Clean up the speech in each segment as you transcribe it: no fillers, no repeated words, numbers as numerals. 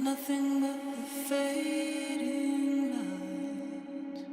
Nothing but the fading light.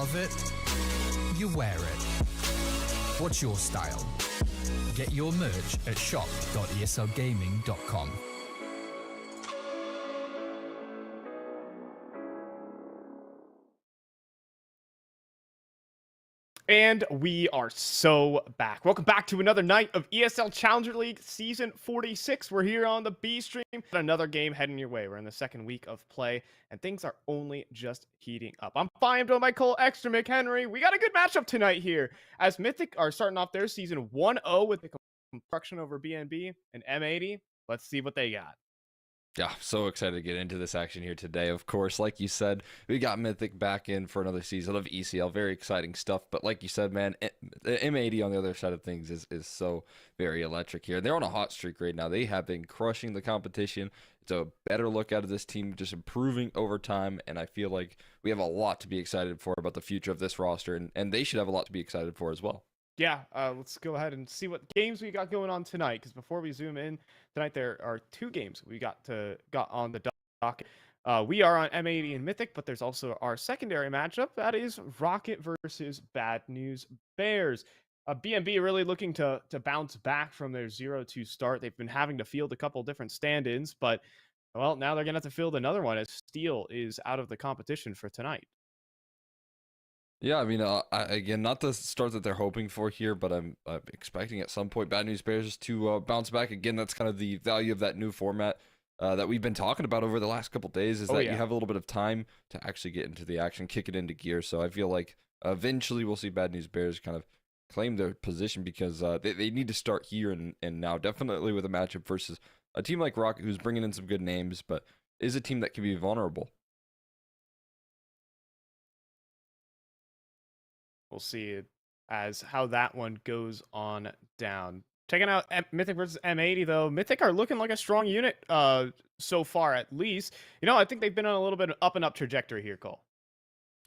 love it, you wear it. What's your style? Get your merch at shop.eslgaming.com. And we are so back. Welcome back to another night of ESL Challenger League Season 46. We're here on the B stream. Another game heading your way. We're in the second week of play, and things are only just heating up. I'm fine with my Cole Extra McHenry. We got a good matchup tonight here, as Mythic are starting off their season 1-0 with the construction over BNB and M80. Let's see what they got. Yeah, so excited to get into this action here today. Of course, like you said, we got Mythic back in for another season of ECL. Very exciting stuff. But like you said, man, the M80 on the other side of things is so very electric here. They're on a hot streak right now. They have been crushing the competition. It's a better look out of this team, just improving over time. And I feel like we have a lot to be excited for about the future of this roster. And they should have a lot to be excited for as well. Yeah, let's go ahead and see what games we got going on tonight. Because before we zoom in tonight, there are two games we got on the docket. We are on M80 and Mythic, but there's also our secondary matchup. That is Rocket versus Bad News Bears. BNB really looking to bounce back from their 0-2 start. They've been having to field a couple different stand-ins, but well, now they're gonna have to field another one as Steel is out of the competition for tonight. Yeah, I mean, again, not the start that they're hoping for here, but I'm expecting at some point Bad News Bears to bounce back. Again, that's kind of the value of that new format that we've been talking about over the last couple days, is that you have a little bit of time to actually get into the action, kick it into gear. So I feel like eventually we'll see Bad News Bears kind of claim their position, because they need to start here and now, definitely with a matchup versus a team like Rocket, who's bringing in some good names, but is a team that can be vulnerable. We'll see as how that one goes on down. Checking out Mythic versus M80, though. Mythic are looking like a strong unit so far, at least. You know, I think they've been on a little bit of up and up trajectory here, Cole.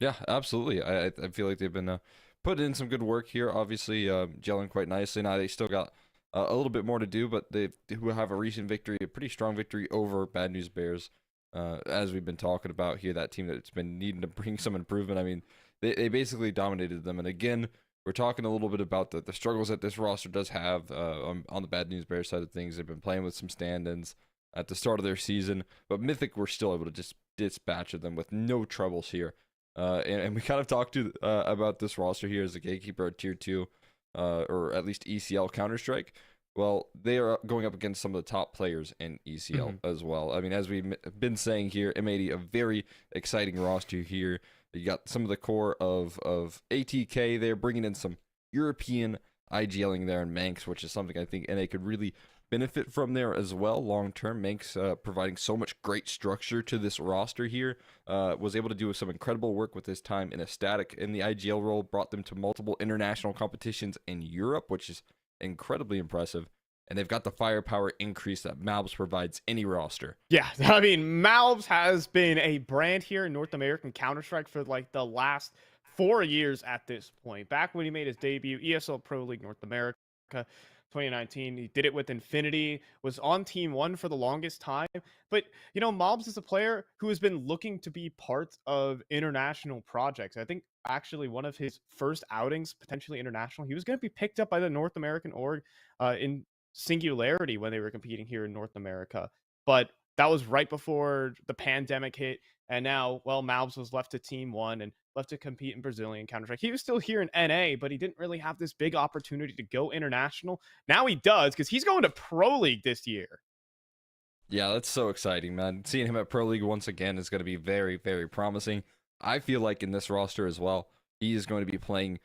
Yeah, absolutely. I feel like they've been putting in some good work here. Obviously, gelling quite nicely. Now they still got a little bit more to do, but they have a recent victory, a pretty strong victory over Bad News Bears. As we've been talking about here, that team that's been needing to bring some improvement. I mean, they basically dominated them. And again, we're talking a little bit about the struggles that this roster does have on the Bad News Bears side of things. They've been playing with some stand-ins at the start of their season, but Mythic were still able to just dispatch them with no troubles here. And we kind of talked about this roster here as a gatekeeper at Tier 2, or at least ECL Counter-Strike. Well, they are going up against some of the top players in ECL as well. I mean, as we've been saying here, M80, a very exciting roster here. You got some of the core of ATK. They're bringing in some European IGLing there in Manx, which is something I think NA could really benefit from there as well long term. Manx providing so much great structure to this roster here. Was able to do some incredible work with his time in a static in the IGL role, brought them to multiple international competitions in Europe, which is incredibly impressive. And they've got the firepower increase that Malbs provides any roster. Yeah, I mean, Malbs has been a brand here in North American Counter-Strike for like the last 4 years at this point. Back when he made his debut, ESL Pro League North America, 2019, he did it with Infinity, was on Team 1 for the longest time. But, you know, Malbs is a player who has been looking to be part of international projects. I think actually one of his first outings, potentially international, he was going to be picked up by the North American org in Singularity when they were competing here in North America. But that was right before the pandemic hit. And now, well, Malbs was left to Team 1 and left to compete in Brazilian Counter-Strike. He was still here in NA, but he didn't really have this big opportunity to go international. Now he does, because he's going to Pro League this year. Yeah, that's so exciting, man. Seeing him at Pro League once again is going to be very, very promising. I feel like in this roster as well, he is going to be playing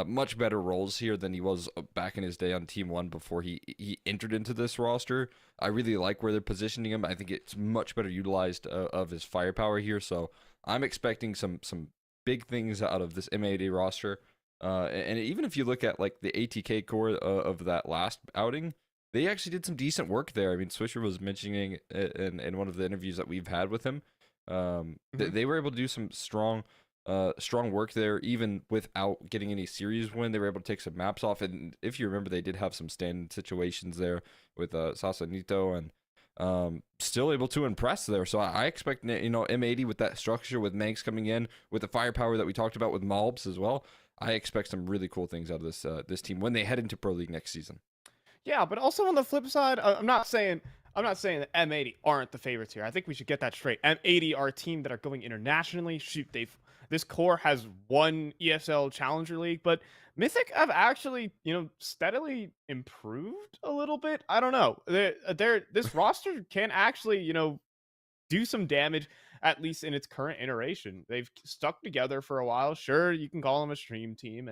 much better roles here than he was back in his day on Team 1 before he entered into this roster. I really like where they're positioning him. I think it's much better utilized of his firepower here. So I'm expecting some big things out of this M80 roster. And even if you look at like the ATK core of that last outing, they actually did some decent work there. I mean, Swisher was mentioning in one of the interviews that we've had with him, they were able to do some strong work there, even without getting any series win. They were able to take some maps off, and if you remember, they did have some stand situations there with Sasanito and still able to impress there. So I expect, you know, M80 with that structure, with Manx coming in, with the firepower that we talked about with Malbs as well. I expect some really cool things out of this team when they head into Pro League next season. Yeah, but also on the flip side, I'm not saying that M80 aren't the favorites here. I think we should get that straight. M80 are a team that are going internationally. Shoot, this core has won ESL Challenger League, but Mythic have actually, steadily improved a little bit. I don't know. This roster can actually, do some damage, at least in its current iteration. They've stuck together for a while. Sure, you can call them a stream team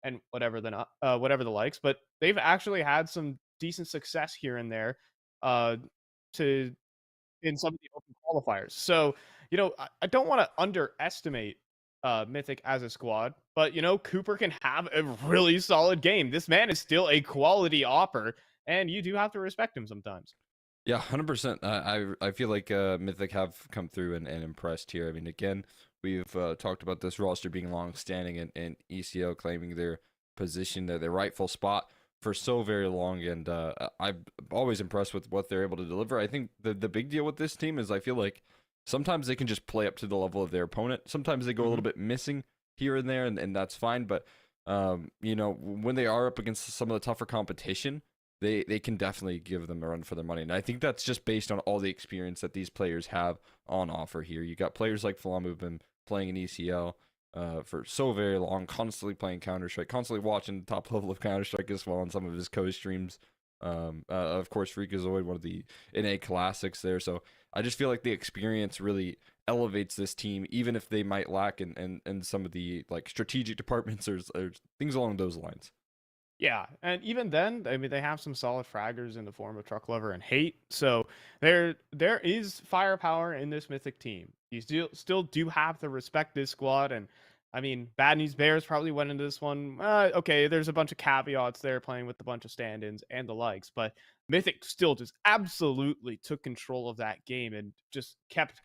and whatever the likes, but they've actually had some decent success here and there, uh, to in some of the open qualifiers. So, I don't want to underestimate Mythic as a squad, but Cooper can have a really solid game. This man is still a quality opper, and you do have to respect him sometimes. Yeah, 100%. I feel like Mythic have come through and impressed here. I mean, again, we've talked about this roster being long-standing and ECL claiming their position, their rightful spot for so very long, and I'm always impressed with what they're able to deliver. I think the big deal with this team is I feel like sometimes they can just play up to the level of their opponent. Sometimes they go a little bit missing here and there, and that's fine. But when they are up against some of the tougher competition, they can definitely give them a run for their money. And I think that's just based on all the experience that these players have on offer here. You got players like Falamu who've been playing in ECL for so very long, constantly playing Counter-Strike, constantly watching the top level of Counter-Strike as well on some of his co-streams. Of course, Freakazoid, one of the NA classics there. So I just feel like the experience really elevates this team, even if they might lack in some of the like strategic departments or things along those lines. Yeah, and even then, I mean, they have some solid fraggers in the form of Truck Lover and Hate. So there is firepower in this Mythic team. You still do have to respect this squad, and I mean, Bad News Bears probably went into this one. Okay, there's a bunch of caveats there, playing with a bunch of stand-ins and the likes, but Mythic still just absolutely took control of that game and just kept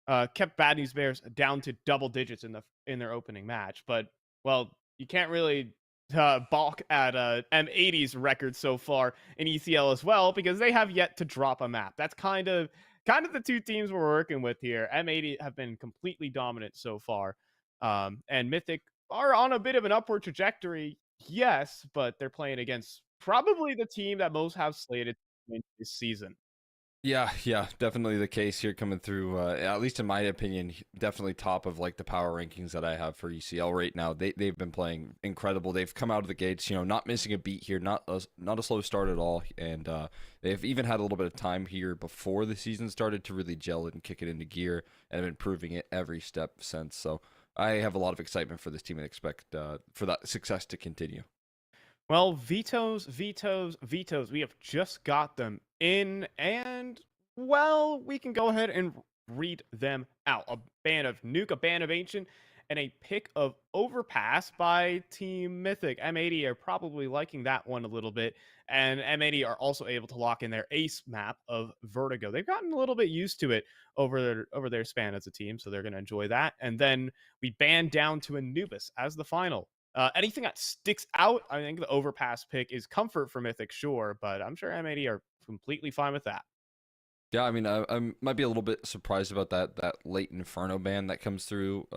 Bad News Bears down to double digits in their opening match. But well, you can't really balk at M80's record so far in ECL as well, because they have yet to drop a map. That's kind of the two teams we're working with here. M80 have been completely dominant so far, and Mythic are on a bit of an upward trajectory, yes, but they're playing against probably the team that most have slated to win this season. Yeah, definitely the case here coming through. At least in my opinion, definitely top of like the power rankings that I have for ECL right now. They've been playing incredible. They've come out of the gates, not missing a beat here, not a slow start at all, and they've even had a little bit of time here before the season started to really gel it and kick it into gear, and have been improving it every step since. So I have a lot of excitement for this team and expect for that success to continue. Well, vetoes. We have just got them in, and well, we can go ahead and read them out. A ban of Nuke, a ban of Ancient, and a pick of Overpass by Team Mythic. M80 are probably liking that one a little bit, and M80 are also able to lock in their ace map of Vertigo. They've gotten a little bit used to it over their span as a team, so they're going to enjoy that. And then we ban down to Anubis as the final. Anything that sticks out, I think the Overpass pick is comfort for Mythic, sure, but I'm sure M80 are completely fine with that. Yeah, I mean, I might be a little bit surprised about that late Inferno ban that comes through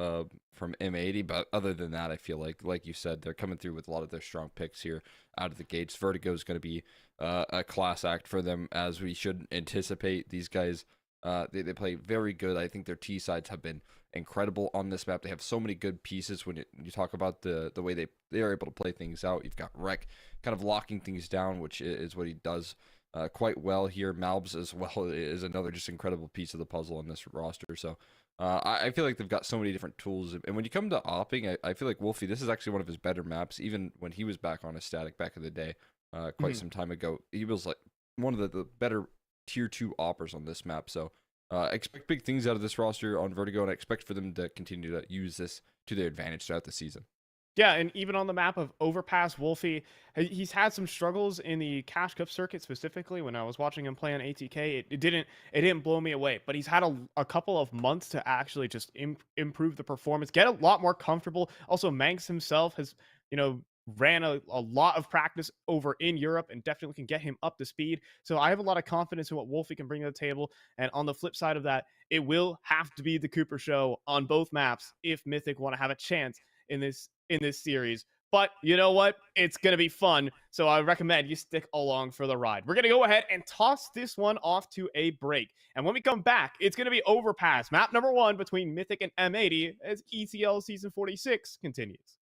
from M80, but other than that, I feel like you said, they're coming through with a lot of their strong picks here out of the gates. Vertigo is going to be a class act for them, as we should anticipate. These guys, they play very good. I think their T sides have been incredible on this map. They have so many good pieces when you talk about the way they are able to play things out. You've got Rek kind of locking things down, which is what he does quite well here. Malbs as well is another just incredible piece of the puzzle on this roster. So I feel like they've got so many different tools. And when you come to opping, I feel like Wolfie, this is actually one of his better maps, even when he was back on a static back in the day, quite some time ago. He was like one of the better tier 2 oppers on this map. So expect big things out of this roster on Vertigo, and I expect for them to continue to use this to their advantage throughout the season. Yeah, and even on the map of Overpass, Wolfie, he's had some struggles in the Cash Cup circuit specifically. When I was watching him play on ATK, it didn't blow me away, but he's had a couple of months to actually just improve the performance, get a lot more comfortable. Also, Manx himself has ran a lot of practice over in Europe and definitely can get him up to speed. So I have a lot of confidence in what Wolfie can bring to the table. And on the flip side of that, it will have to be the Cooper show on both maps if Mythic want to have a chance in this series. But you know what? It's going to be fun. So I recommend you stick along for the ride. We're going to go ahead and toss this one off to a break. And when we come back, it's going to be Overpass, map number 1 between Mythic and M80 as ECL Season 46 continues.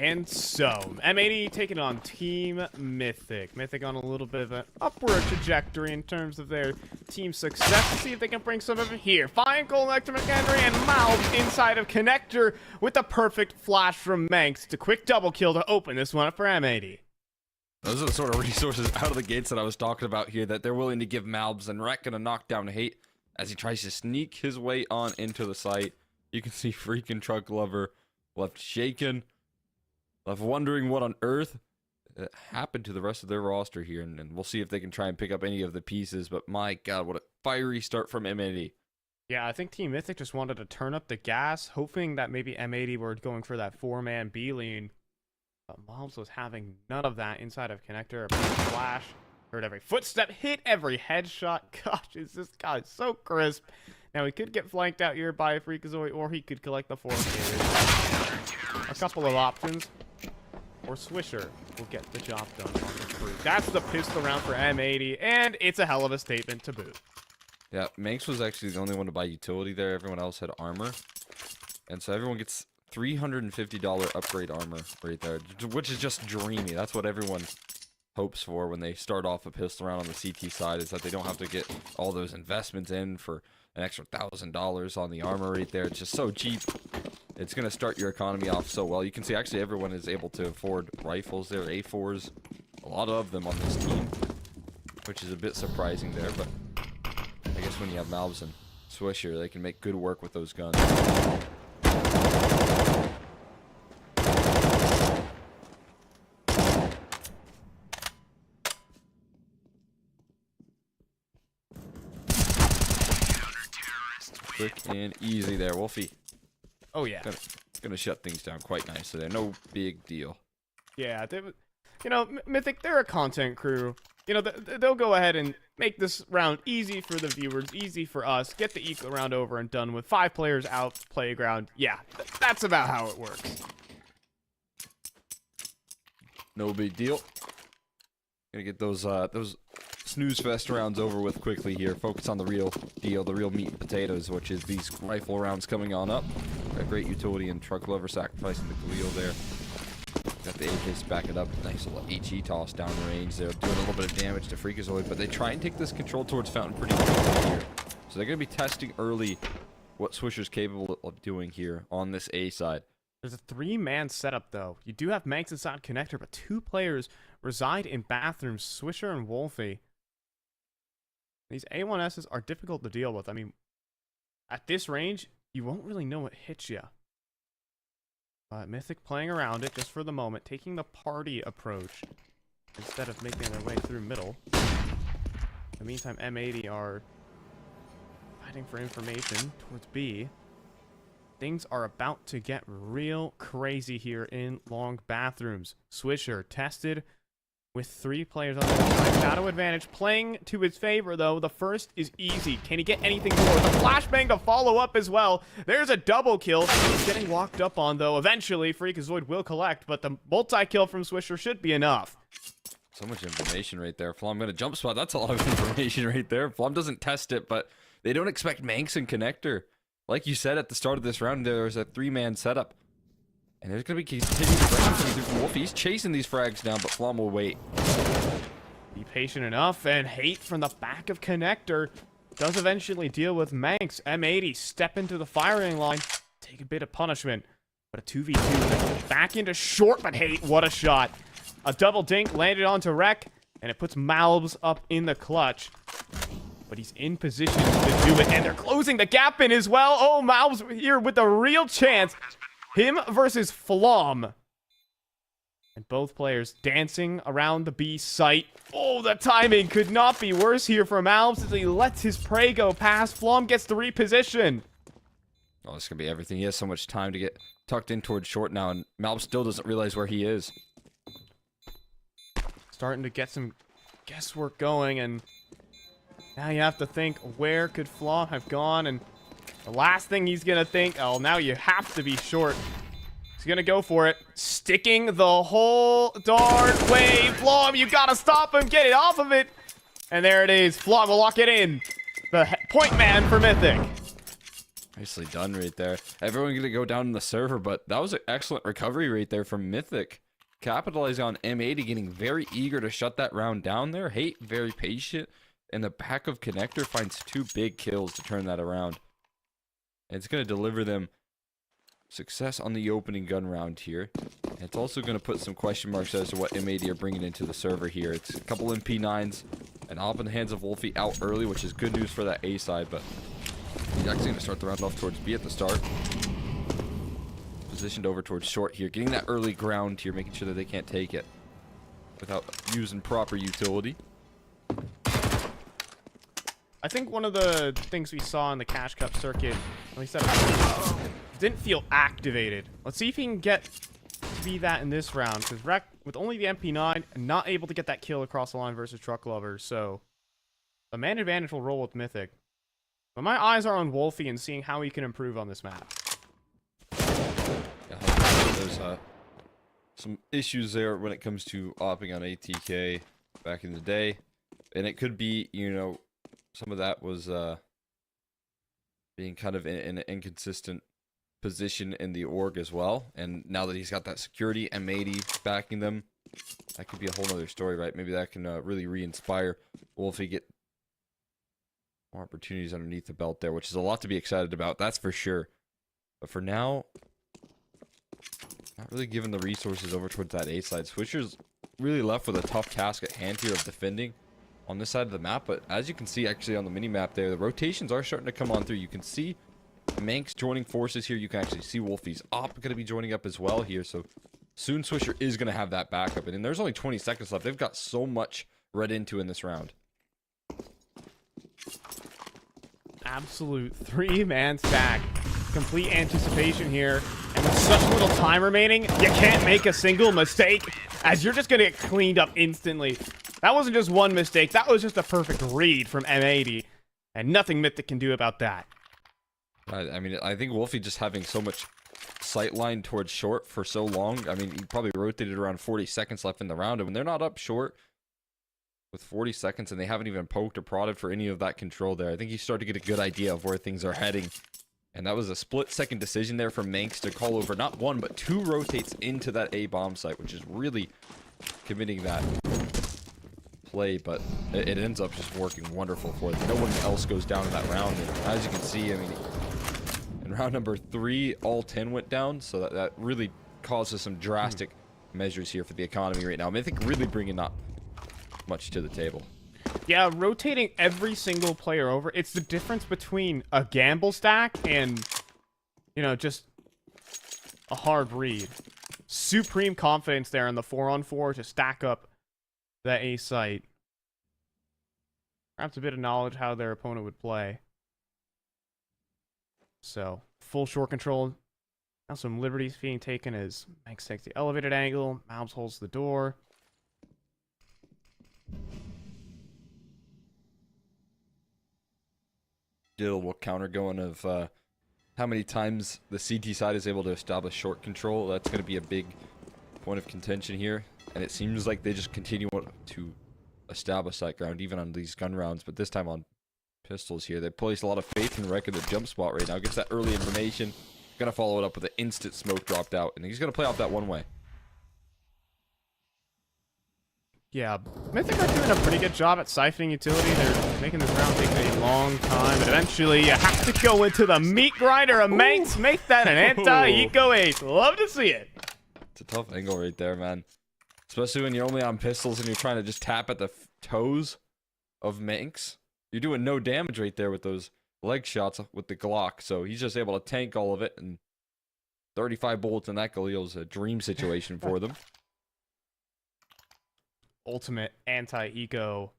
And so, M80 taking on Team Mythic. Mythic on a little bit of an upward trajectory in terms of their team success. Let's see if they can bring some of it here. Fine goal, Nectar McHenry, and Mouths inside of Connector with the perfect flash from Manx. It's a quick double kill to open this one up for M80. Those are the sort of resources out of the gates that I was talking about here that they're willing to give Malbs, and Rek gonna knock down Hate as he tries to sneak his way on into the site. You can see freaking Truck Lover left shaken, left wondering what on earth happened to the rest of their roster here, and we'll see if they can try and pick up any of the pieces, but my god, what a fiery start from M80. Yeah, I think Team Mythic just wanted to turn up the gas, hoping that maybe M80 were going for that 4-man B lane. But Mobs was having none of that inside of Connector. A big flash, heard every footstep, hit every headshot. Gosh, is this guy so crisp. Now, he could get flanked out here by a Freakazoid, or he could collect the 4K. A couple of options. Or Swisher will get the job done on the crew. That's the pistol round for M80, and it's a hell of a statement to boot. Yeah, Manx was actually the only one to buy utility there. Everyone else had armor. And so everyone gets $350 upgrade armor right there, which is just dreamy. That's what everyone hopes for when they start off a pistol round on the CT side, is that they don't have to get all those investments in for an extra $1,000 on the armor right there. It's just so cheap. It's going to start your economy off so well. You can see actually everyone is able to afford rifles there, A4s, a lot of them on this team, which is a bit surprising there, but I guess when you have Malbs and Swisher, they can make good work with those guns. Quick and easy there, Wolfie. Oh, yeah. Gonna shut things down quite nicely there. No big deal. Yeah, you know, Mythic, they're a content crew. You know, they'll go ahead and make this round easy for the viewers, easy for us, get the eco round over and done with. 5 players out, playground. Yeah, that's about how it works. No big deal. Gonna get those snooze fest rounds over with quickly here. Focus on the real deal, the real meat and potatoes, which is these rifle rounds coming on up. Got great utility and Truck Lover sacrificing the Galil there. Got the AKs to back it up. Nice little HE toss down the range there, doing a little bit of damage to Freakazoid, but they try and take this control towards Fountain pretty quickly here. So they're going to be testing early what Swisher's capable of doing here on this A side. There's a 3-man setup, though. You do have Manx inside Connector, but 2 players reside in bathrooms, Swisher and Wolfie. These A1Ss are difficult to deal with. I mean, at this range, you won't really know what hits you. Mythic playing around it just for the moment, taking the party approach instead of making their way through middle. In the meantime, M80 are fighting for information towards B. Things are about to get real crazy here in long bathrooms. Swisher tested with 3 players on the side. Shadow advantage playing to his favor, though. The first is easy. Can he get anything more? The flashbang to follow up as well. There's a double kill. He's getting walked up on, though. Eventually, Freakazoid will collect, but the multi-kill from Swisher should be enough. So much information right there. Flom gonna jump spot. That's a lot of information right there. Flom doesn't test it, but they don't expect Manx and Connector. Like you said at the start of this round, there was a 3-man setup. And there's going to be continued pressure coming through from Wolfie. He's chasing these frags down, but Flom will wait. Be patient enough, and Hate from the back of Connector does eventually deal with Manx. M80 step into the firing line, take a bit of punishment. But a 2v2 back into short, but Hate, what a shot. A double dink landed onto Rek, and it puts Malbs up in the clutch. But he's in position to do it, and they're closing the gap in as well. Oh, Malbs here with a real chance. Him versus Flom. And both players dancing around the B site. Oh, the timing could not be worse here for Malbs as he lets his prey go past. Flom gets the reposition. Oh, this is going to be everything. He has so much time to get tucked in towards short now, and Malbs still doesn't realize where he is. Starting to get some guesswork going, and now you have to think, where could Flom have gone? And the last thing he's going to think, oh, now you have to be short. He's going to go for it. Sticking the whole darn way. Flom, you got to stop him. Get it off of it. And there it is. Flom will lock it in. The point man for Mythic. Nicely done right there. Everyone gonna go down in the server, but that was an excellent recovery right there from Mythic. Capitalizing on M80, getting very eager to shut that round down there. Hate very patient. And the back of Connector finds 2 big kills to turn that around. And it's going to deliver them success on the opening gun round here. And it's also going to put some question marks as to what M80 are bringing into the server here. It's a couple MP9s, and op in the hands of Wolfie out early, which is good news for that A side, but he's actually going to start the round off towards B at the start. Positioned over towards short here, getting that early ground here, making sure that they can't take it without using proper utility. I think one of the things we saw in the Cash Cup circuit, at least that didn't feel activated. Let's see if he can get to be that in this round, because Rec, with only the MP9, not able to get that kill across the line versus Truck Lovers, so the man advantage will roll with Mythic. But my eyes are on Wolfie and seeing how he can improve on this map. Yeah, there's some issues there when it comes to opping on ATK back in the day, and it could be, you know, some of that was being kind of in an inconsistent position in the org as well. And now that he's got that security, M80 backing them, that could be a whole nother story, right? Maybe that can really re-inspire Wolfie, get more opportunities underneath the belt there, which is a lot to be excited about, that's for sure. But for now, not really giving the resources over towards that A side. Swisher's really left with a tough task at hand here of defending on this side of the map, but as you can see actually on the mini map there, the rotations are starting to come on through. You can see Manx joining forces here. You can actually see Wolfie's op going to be joining up as well here, so soon Swisher is going to have that backup, and there's only 20 seconds left. They've got so much read into in this round. Absolute 3-man stack. Complete anticipation here, and with such little time remaining, you can't make a single mistake, as you're just going to get cleaned up instantly. That wasn't just one mistake, that was just a perfect read from M80, and nothing Mythic can do about that. I mean, I think Wolfie just having so much sight line towards short for so long, I mean, he probably rotated around 40 seconds left in the round, and when they're not up short with 40 seconds and they haven't even poked or prodded for any of that control there, I think he started to get a good idea of where things are heading. And that was a split-second decision there from Manx to call over not 1, but 2 rotates into that A bomb site, which is really committing that play, but it ends up just working wonderful for them. No one else goes down in that round, and as you can see, I mean, in round number 3, all 10 went down, so that really causes some drastic measures here for the economy right now. Mythic really bringing not much to the table. Yeah, rotating every single player over, it's the difference between a gamble stack and, you know, just a hard read. Supreme confidence there in the 4-on-4 to stack up that A site. Perhaps a bit of knowledge how their opponent would play. So, full short control. Now some liberties being taken as Max takes the elevated angle. Malbs holds the door. Did a little counter going of how many times the CT side is able to establish short control. That's going to be a big point of contention here. And it seems like they just continue to establish that ground, even on these gun rounds. But this time on pistols here, they place a lot of faith in Rec in the jump spot right now. Gets that early information. Going to follow it up with an instant smoke dropped out. And he's going to play off that one way. Yeah, Mythic are doing a pretty good job at siphoning utility. They're making this round take a long time, but eventually you have to go into the meat grinder of Manx. Make that an anti-eco ace. Love to see it. It's a tough angle right there, man. Especially when you're only on pistols and you're trying to just tap at the toes of Manx. You're doing no damage right there with those leg shots with the Glock. So he's just able to tank all of it, and 35 bullets in that Galil's a dream situation for them. Ultimate anti-eco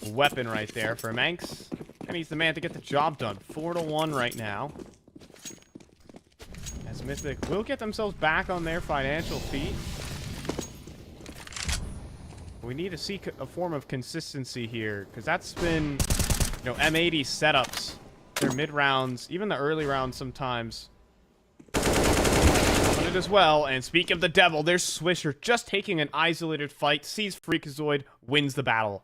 weapon right there for Manx. And he's the man to get the job done. 4-1 right now. As Mythic will get themselves back on their financial feet. We need to seek a form of consistency here, because that's been, you know, M80 setups. Their mid rounds, even the early rounds sometimes. It as well. And speak of the devil, there's Swisher just taking an isolated fight, sees Freakazoid, wins the battle.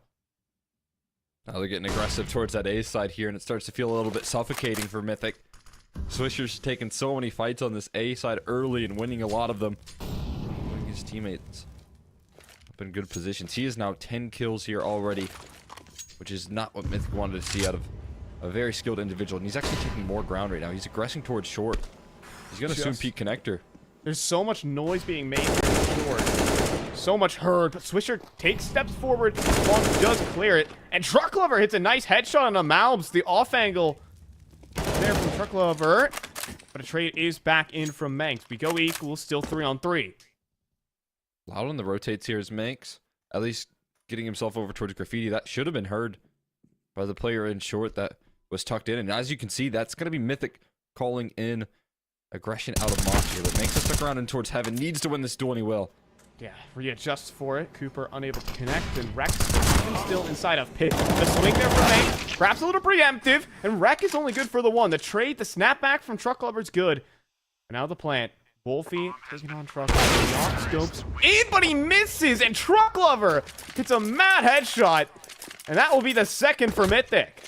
Now they're getting aggressive towards that A side here, and it starts to feel a little bit suffocating for Mythic. Swisher's taking so many fights on this A side early and winning a lot of them. Putting his teammates up in good positions. He is now 10 kills here already, which is not what Mythic wanted to see out of a very skilled individual. And he's actually taking more ground right now. He's aggressing towards short. He's going to soon peek connector. There's so much noise being made here short. So much heard, but Swisher takes steps forward. Long does clear it. And Truck Lover hits a nice headshot on the Malbs. The off angle there from Truck Lover. But a trade is back in from Manx. We go equal, still 3-on-3. Loud on the rotates here is Manx. At least getting himself over towards Graffiti. That should have been heard by the player in short that was tucked in. And as you can see, that's going to be Mythic calling in aggression out of Moss here. But Manx has stuck around in towards Heaven. Needs to win this duel, and he will. Yeah, readjusts for it. Cooper unable to connect, and Rex still inside of Pit. The swing there from Manx, perhaps a little preemptive, and Wreck is only good for the one. The trade, the snapback from Truck Lover's good. And now the plant. Wolfie taking on Truck Lover. Knock scopes in, but he misses, and Truck Lover hits a mad headshot. And that will be the second for Mythic.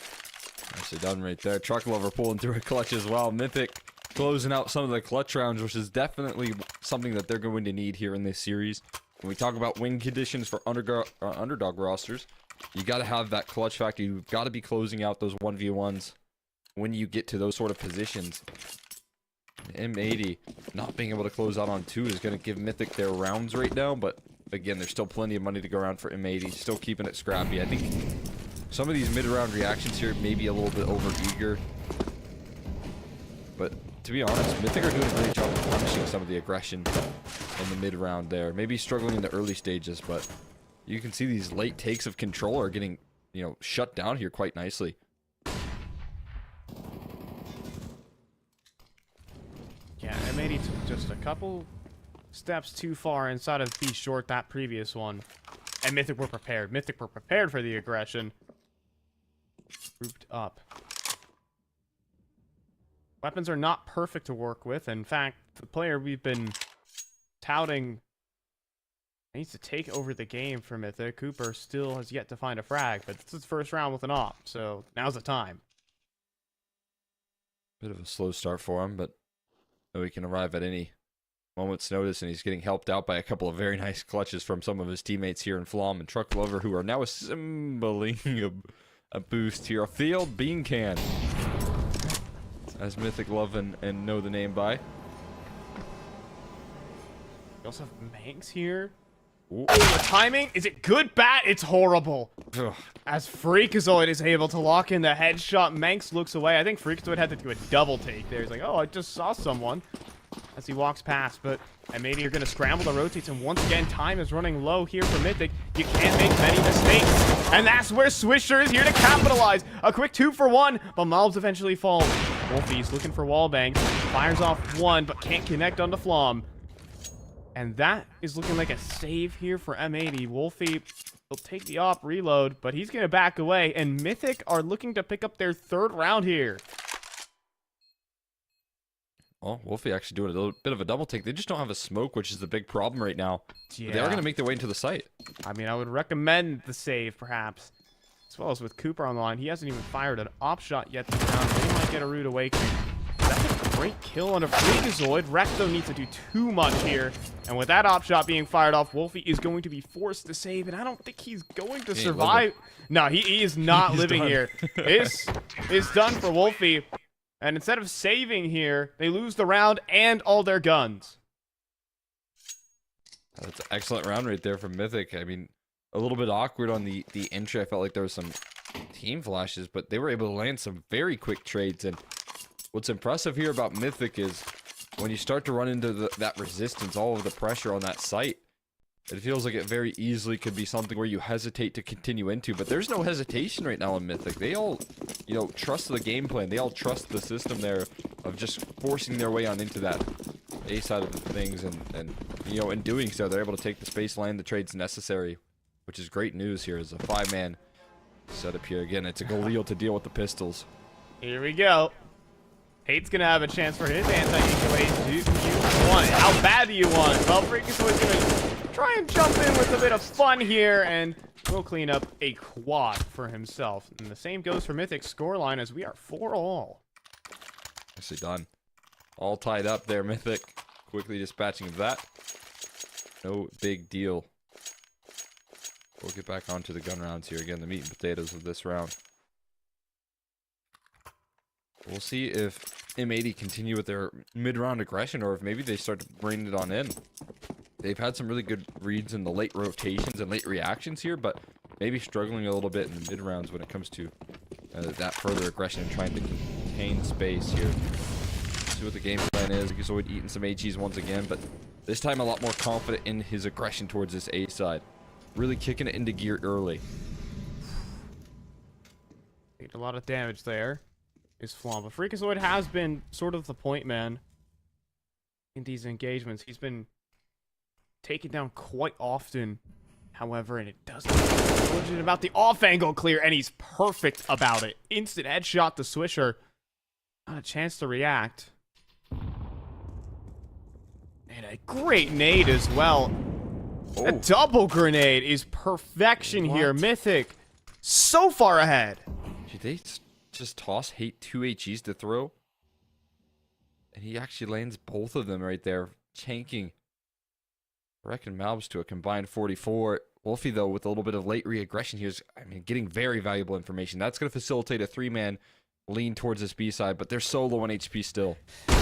Nicely done right there. Truck Lover pulling through a clutch as well. Mythic closing out some of the clutch rounds, which is definitely something that they're going to need here in this series. When we talk about win conditions for underdog rosters, you got to have that clutch factor. You've got to be closing out those 1v1s when you get to those sort of positions. M80 not being able to close out on 2 is going to give Mythic their rounds right now, but again, there's still plenty of money to go around for M80. Still keeping it scrappy. I think some of these mid-round reactions here may be a little bit over-eager, but to be honest, Mythic are doing a great job of punishing some of the aggression in the mid-round there. Maybe struggling in the early stages, but you can see these late takes of control are getting, shut down here quite nicely. Yeah, M80 took just a couple steps too far inside of B short that previous one. And Mythic were prepared. Mythic were prepared for the aggression. Grouped up. Weapons are not perfect to work with. In fact, the player we've been touting needs to take over the game for Mythic. Cooper still has yet to find a frag, but this is his first round with an op, so now's the time. Bit of a slow start for him, but he can arrive at any moment's notice, and he's getting helped out by a couple of very nice clutches from some of his teammates here in Flom and Truck Lover, who are now assembling a boost here. A field bean can, as Mythic love and know the name by. We also have Manx here. Ooh, the timing, is it good? Bad? It's horrible. Ugh. As Freakazoid is able to lock in the headshot, Manx looks away. I think Freakazoid had to do a double take there. He's like, oh, I just saw someone as he walks past, but M80 are going to scramble the rotates, and once again, time is running low here for Mythic. You can't make many mistakes, and that's where Swisher is here to capitalize. A quick 2-for-1, but Malbs eventually fall. Wolfie's looking for wallbang, fires off one, but can't connect onto Flom. And that is looking like a save here for M80. Wolfie will take the op reload, but he's going to back away. And Mythic are looking to pick up their third round here. Well, Wolfie actually doing a little bit of a double take. They just don't have a smoke, which is the big problem right now. Yeah. But they are going to make their way into the site. I mean, I would recommend the save, perhaps. As well as with Cooper on the line. He hasn't even fired an op shot yet this round. They might get a rude awakening. That's a great kill on a Freakazoid. Rex, though, needs to do too much here. And with that op shot being fired off, Wolfie is going to be forced to save, and I don't think he's going to survive. No, he is not living done. here. It's done for Wolfie. And instead of saving here, they lose the round and all their guns. That's an excellent round right there from Mythic. I mean, a little bit awkward on the entry. I felt like there was some team flashes, but they were able to land some very quick trades. And what's impressive here about Mythic is when you start to run into that resistance, all of the pressure on that site, it feels like it very easily could be something where you hesitate to continue into, but there's no hesitation right now in Mythic. They all, trust the game plan. They all trust the system there of just forcing their way on into that A side of the things, and in doing so, they're able to take the space, land the trades necessary, which is great news here as a 5-man setup here. Again, it's a Galil to deal with the pistols. Here we go. Hate's gonna have a chance for his anti-EQA. Do you want it? How bad do you want it? Well, Freakazoid's gonna try and jump in with a bit of fun here, and will clean up a quad for himself. And the same goes for Mythic's scoreline as we are 4-all. Nicely done. All tied up there, Mythic. Quickly dispatching of that. No big deal. We'll get back onto the gun rounds here again, the meat and potatoes of this round. We'll see if M80 continue with their mid-round aggression or if maybe they start to bring it on in. They've had some really good reads in the late rotations and late reactions here, but maybe struggling a little bit in the mid-rounds when it comes to that further aggression and trying to contain space here. See what the game plan is. Zoid eating some HEs once again, but this time a lot more confident in his aggression towards this A side. Really kicking it into gear early. Take a lot of damage there. Is Flom. But Freakazoid has been sort of the point man in these engagements. He's been taken down quite often, however, and it doesn't legit about the off-angle clear, and he's perfect about it. Instant headshot to Swisher. Not a chance to react. And a great nade as well. Oh. A double grenade is perfection here. Mythic so far ahead. Did they just toss Hate 2 HEs to throw? And he actually lands both of them right there, chanking Reckon Malbs to a combined 44. Wolfie, though, with a little bit of late re-aggression here, is, I mean, getting very valuable information. That's going to facilitate a 3-man lean towards this B side, but they're so low on HP still.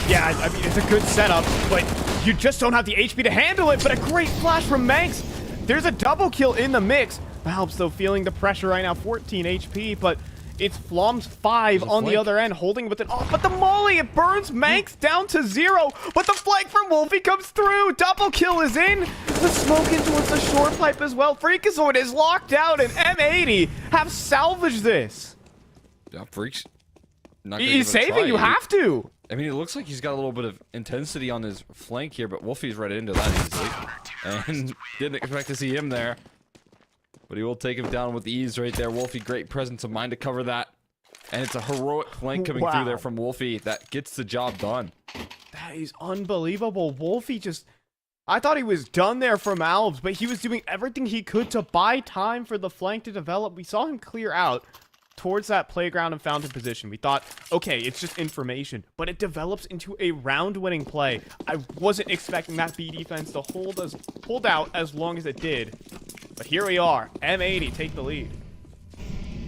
Yeah, I mean, it's a good setup, but you just don't have the HP to handle it. But a great flash from Manx. There's a double kill in the mix. Malbs, though, feeling the pressure right now, 14 HP, but it's Flom's 5 on the other end, holding with it off. But the molly, it burns Manx down to 0. But the flank from Wolfie comes through. Double kill is in. The smoke in towards the short pipe as well. Freakazoid is locked out, and M80 have salvaged this. Yeah, Freaks. He's saving, you have to. I mean, it looks like he's got a little bit of intensity on his flank here, but Wolfie's right into that easily. And didn't expect to see him there. But he will take him down with ease right there. Wolfie, great presence of mind to cover that. And it's a heroic flank coming through there from Wolfie that gets the job done. That is unbelievable. Wolfie just... I thought he was done there from Alves, but he was doing everything he could to buy time for the flank to develop. We saw him clear out towards that playground and fountain position. We thought, okay, it's just information, but it develops into a round-winning play. I wasn't expecting that B defense to hold out as long as it did. But here we are. M80 take the lead.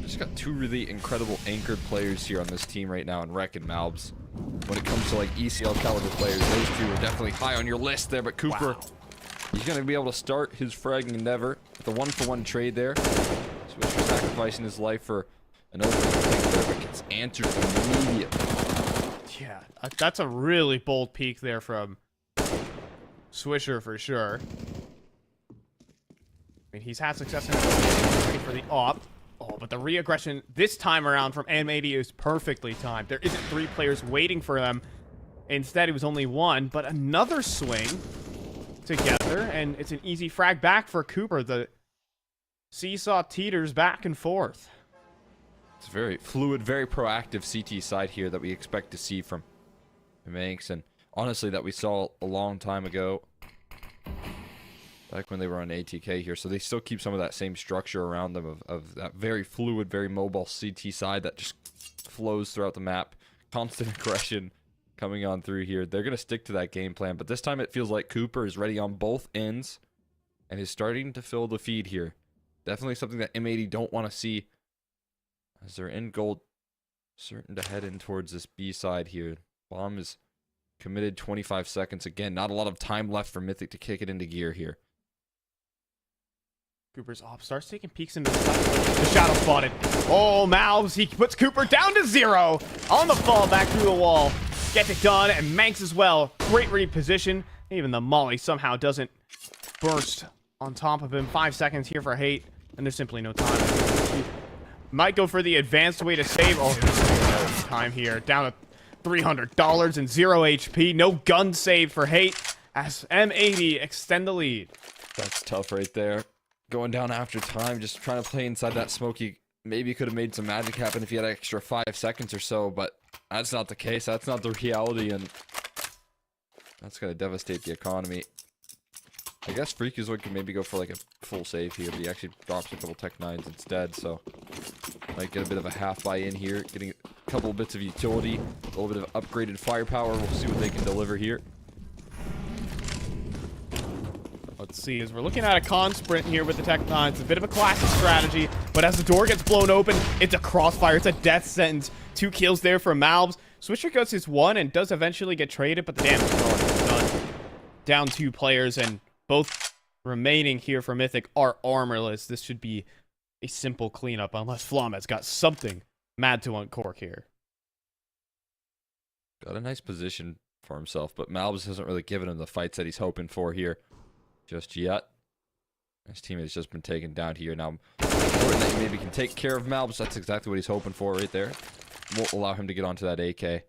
Just got two really incredible anchored players here on this team right now in Rek and Malbs. When it comes to like ECL caliber players, those two are definitely high on your list there. But Cooper, he's going to be able to start his fragging endeavor with a 1-for-1 trade there. Swisher sacrificing his life for another thing there, but gets answered immediately. Yeah, that's a really bold peek there from Swisher for sure. I mean, he's had success in ready for the op. Oh, but the re-aggression this time around from M80 is perfectly timed. There isn't 3 players waiting for them. Instead, it was only 1, but another swing together, and it's an easy frag back for Cooper. The seesaw teeters back and forth. It's very fluid, very proactive CT side here that we expect to see from Manx, and honestly that we saw a long time ago. Back when they were on ATK here. So they still keep some of that same structure around them of that very fluid, very mobile CT side that just flows throughout the map. Constant aggression coming on through here. They're going to stick to that game plan. But this time it feels like Cooper is ready on both ends and is starting to fill the feed here. Definitely something that M80 don't want to see as they're in gold. Certain to head in towards this B side here. Bomb is committed 25 seconds. Again, not a lot of time left for Mythic to kick it into gear here. Cooper's off, starts taking peeks into the shadow spotted. Oh, Malbs, he puts Cooper down to 0 on the fall back through the wall. Gets it done, and Manx as well. Great reposition. Even the molly somehow doesn't burst on top of him. 5 seconds here for Hate, and there's simply no time. Might go for the advanced way to save. Oh, there's no time here. Down to $300 and 0 HP. No gun save for Hate as M80 extend the lead. That's tough right there. Going down after time, just trying to play inside that smoke. He maybe could have made some magic happen if he had an extra 5 seconds or so, but that's not the case. That's not the reality, and that's going to devastate the economy. I guess Freakazoid could maybe go for like a full save here, but he actually drops a couple Tech 9s instead, so might get a bit of a half buy in here, getting a couple bits of utility, a little bit of upgraded firepower. We'll see what they can deliver here. Let's see, as we're looking at a con sprint here with the Tech 9s, it's a bit of a classic strategy, but as the door gets blown open, it's a crossfire, it's a death sentence. 2 kills there for Malbs. Swisher gets his 1 and does eventually get traded, but the damage is done. Down 2 players, and both remaining here for Mythic are armorless. This should be a simple cleanup, unless Flom has got something mad to uncork here. Got a nice position for himself, but Malbs hasn't really given him the fights that he's hoping for here just yet. His teammate's just been taken down here. Now, important that he maybe can take care of Malbs. That's exactly what he's hoping for right there. Won't allow him to get onto that AK. And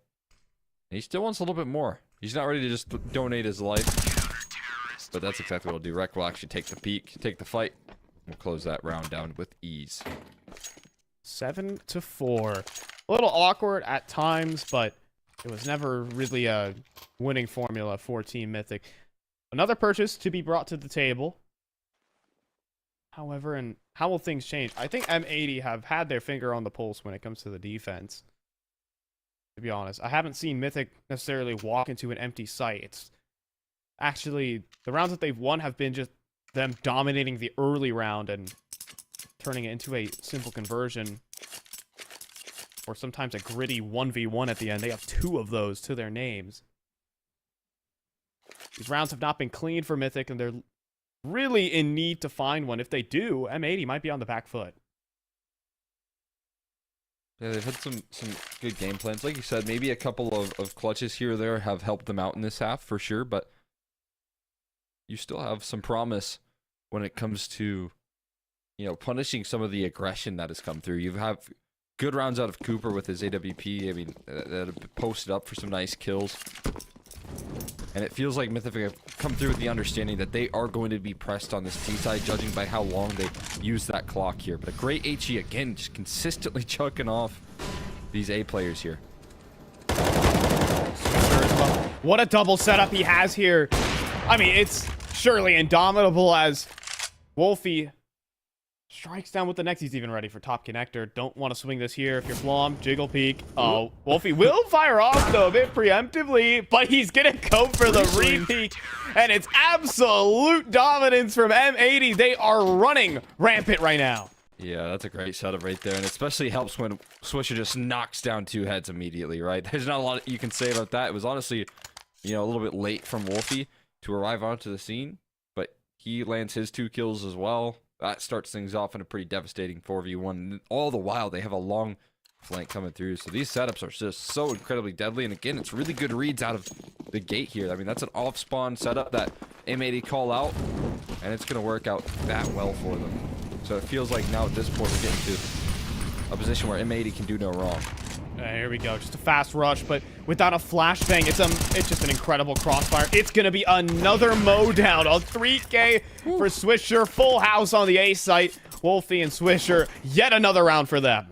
he still wants a little bit more. He's not ready to just donate his life. But that's exactly what he'll do. Rek will actually take the peek, take the fight. We'll close that round down with ease. 7-4. A little awkward at times, but it was never really a winning formula for Team Mythic. Another purchase to be brought to the table. However, and how will things change? I think M80 have had their finger on the pulse when it comes to the defense. To be honest, I haven't seen Mythic necessarily walk into an empty site. It's actually, the rounds that they've won have been just them dominating the early round and turning it into a simple conversion. Or sometimes a gritty 1v1 at the end. They have 2 of those to their names. These rounds have not been clean for Mythic, and they're really in need to find one. If they do, M80 might be on the back foot. Yeah, they've had some good game plans. Like you said, maybe a couple of clutches here or there have helped them out in this half for sure, but you still have some promise when it comes to, you know, punishing some of the aggression that has come through. You have good rounds out of Cooper with his AWP. I mean, that have posted up for some nice kills. And it feels like Mythic have come through with the understanding that they are going to be pressed on this T side, judging by how long they use that clock here. But a great HE again, just consistently chucking off these A players here. What a double setup he has here. I mean, it's surely indomitable as Wolfie strikes down with the next. He's even ready for top connector. Don't want to swing this here if you're Flom. Jiggle peek. Oh, Wolfie will fire off, though, a bit preemptively, but he's going to go for the re-peek, and it's absolute dominance from M80. They are running rampant right now. Yeah, that's a great setup right there, and especially helps when Swisher just knocks down 2 heads immediately, right? There's not a lot you can say about that. It was honestly, you know, a little bit late from Wolfie to arrive onto the scene, but he lands his 2 kills as well. That starts things off in a pretty devastating 4v1. All the while, they have a long flank coming through. So these setups are just so incredibly deadly. And again, it's really good reads out of the gate here. I mean, that's an off-spawn setup that M80 call out, and it's going to work out that well for them. So it feels like now at this point, we're getting to a position where M80 can do no wrong. Here we go. Just a fast rush, but without a flashbang, it's just an incredible crossfire. It's going to be another mowdown. A 3K for Swisher. Full house on the A site. Wolfie and Swisher. Yet another round for them.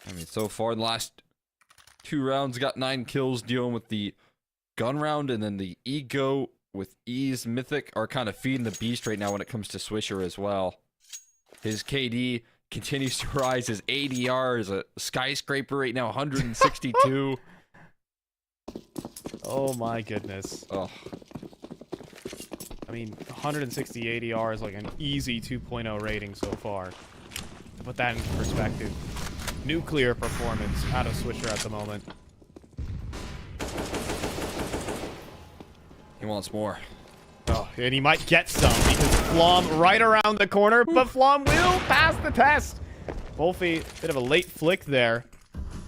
I mean, so far in the last 2 rounds, got 9 kills dealing with the gun round, and then the ego with ease. Mythic are kind of feeding the beast right now when it comes to Swisher as well. His KD continues to rise. His ADR is a skyscraper right now, 162. Oh my goodness. Oh, I mean, 160 ADR is like an easy 2.0 rating so far. To put that in perspective, nuclear performance out of Swisher at the moment. he wants more. Oh, and he might get some because Flom right around the corner, but Flom will pass the test. Wolfie, bit of a late flick there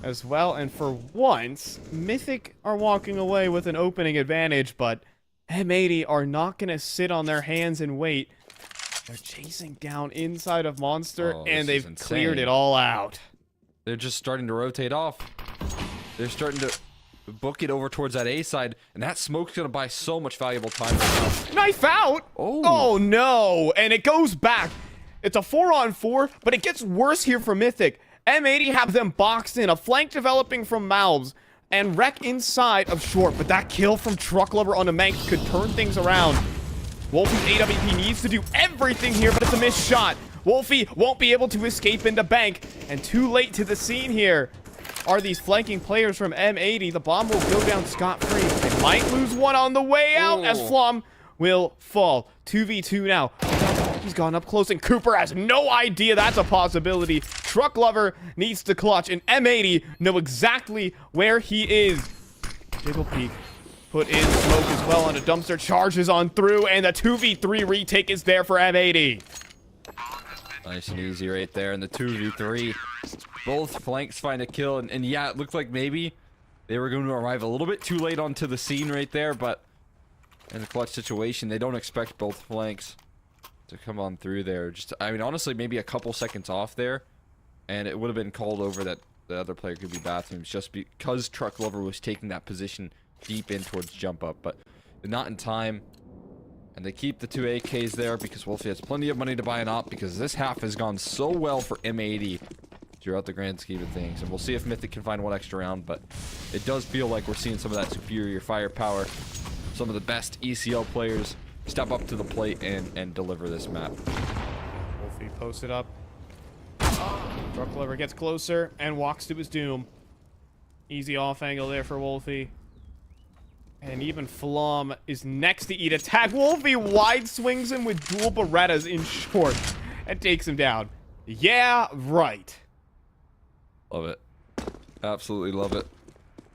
as well, and for once, Mythic are walking away with an opening advantage, but M80 are not going to sit on their hands and wait. They're chasing down inside of Monster, and they've cleared it all out. They're just starting to rotate off. They're starting to book it over towards that A side, and that smoke's going to buy so much valuable time. Knife out! Oh no! And it goes back. It's a 4-on-4, but it gets worse here for Mythic. M80 have them boxed in, a flank developing from Malbs, and Rek inside of Short, but that kill from Truck Lover on the Manx could turn things around. Wolfie's AWP needs to do everything here, but it's a missed shot. Wolfie won't be able to escape into bank, and too late to the scene here are these flanking players from M80. The bomb will go down scot-free. They might lose one on the way out as Flom will fall. 2v2 now. He's gone up close, and Cooper has no idea that's a possibility. Truck Lover needs to clutch, and M80 know exactly where he is. Jiggle Peak put in smoke as well on a dumpster, charges on through, and the 2v3 retake is there for M80. Nice and easy right there in the 2v3. Both flanks find a kill, and yeah, it looked like maybe they were going to arrive a little bit too late onto the scene right there, but in the clutch situation, they don't expect both flanks to come on through there. Just, I mean, honestly, maybe a couple seconds off there, and it would have been called over that the other player could be bathrooms just because Truck Lover was taking that position deep in towards jump up, but not in time. And they keep the 2 AKs there because Wolfie has plenty of money to buy an op, because this half has gone so well for M80 throughout the grand scheme of things. And we'll see if Mythic can find one extra round, but it does feel like we're seeing some of that superior firepower. Some of the best ECL players step up to the plate and deliver this map. Wolfie posted up. Truck Lover gets closer and walks to his doom. Easy off angle there for Wolfie. And even Flom is next to eat a tag. Wolfie wide swings him with dual Berettas in short and takes him down. Yeah, right. Love it. Absolutely love it.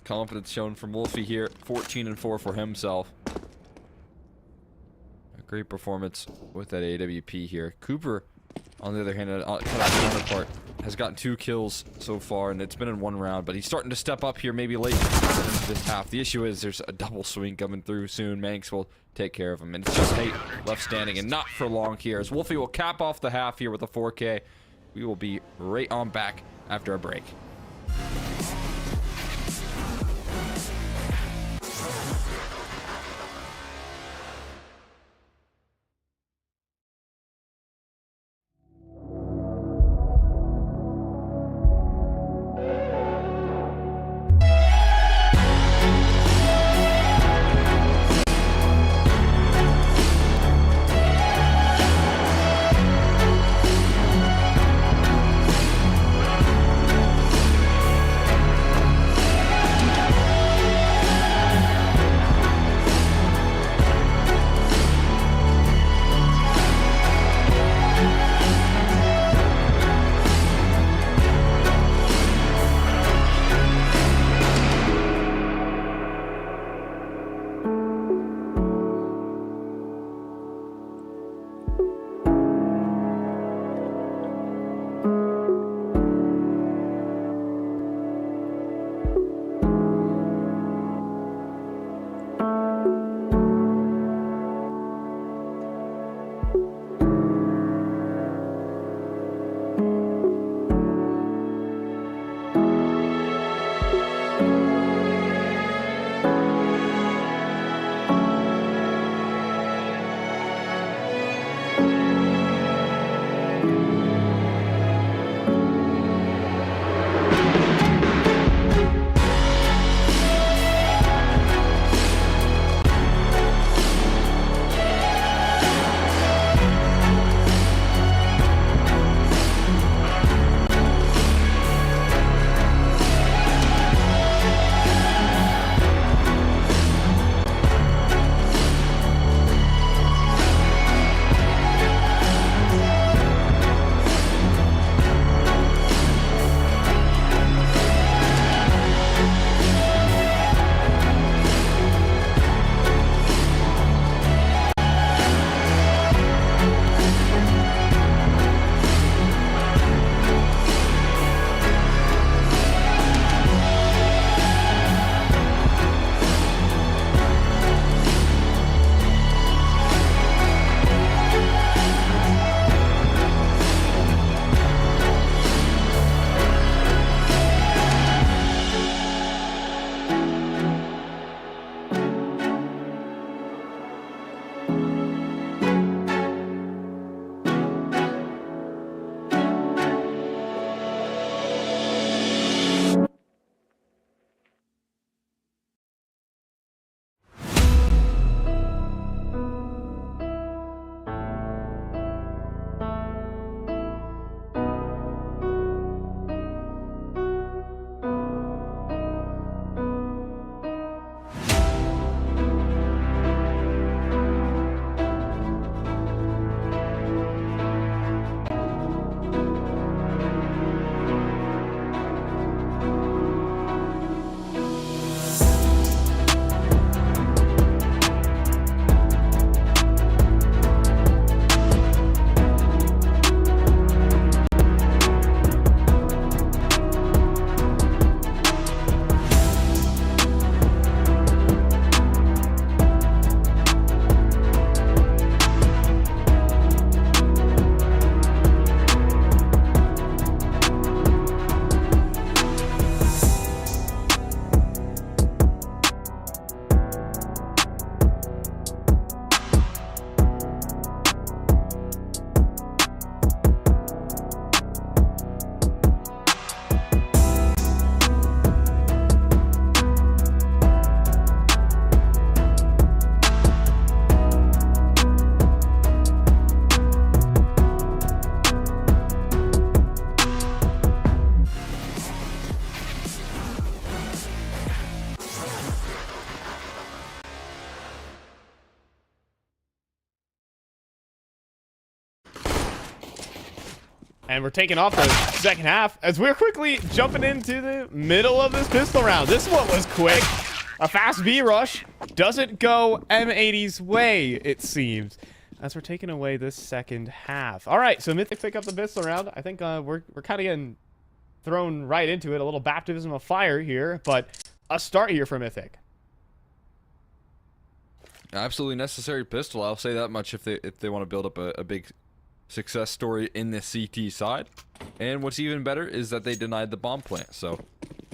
Confidence shown from Wolfie here. 14-4 for himself. A great performance with that AWP here. Cooper, on the other hand, kind of counterpart, has gotten 2 kills so far, and it's been in 1 round, but he's starting to step up here maybe late into this half. The issue is there's a double swing coming through soon. Manx will take care of him, and it's just Nate left standing, and not for long here, as Wolfie will cap off the half here with a 4K. We will be right on back after a break. And we're taking off the second half as we're quickly jumping into the middle of this pistol round. This one was quick. A fast B rush doesn't go M80's way, it seems, as we're taking away this second half. All right, so Mythic pick up the pistol round. I think we're kind of getting thrown right into it. A little baptism of fire here, but a start here for Mythic. Absolutely necessary pistol. I'll say that much if they want to build up a big success story in the CT side. And what's even better is that they denied the bomb plant. So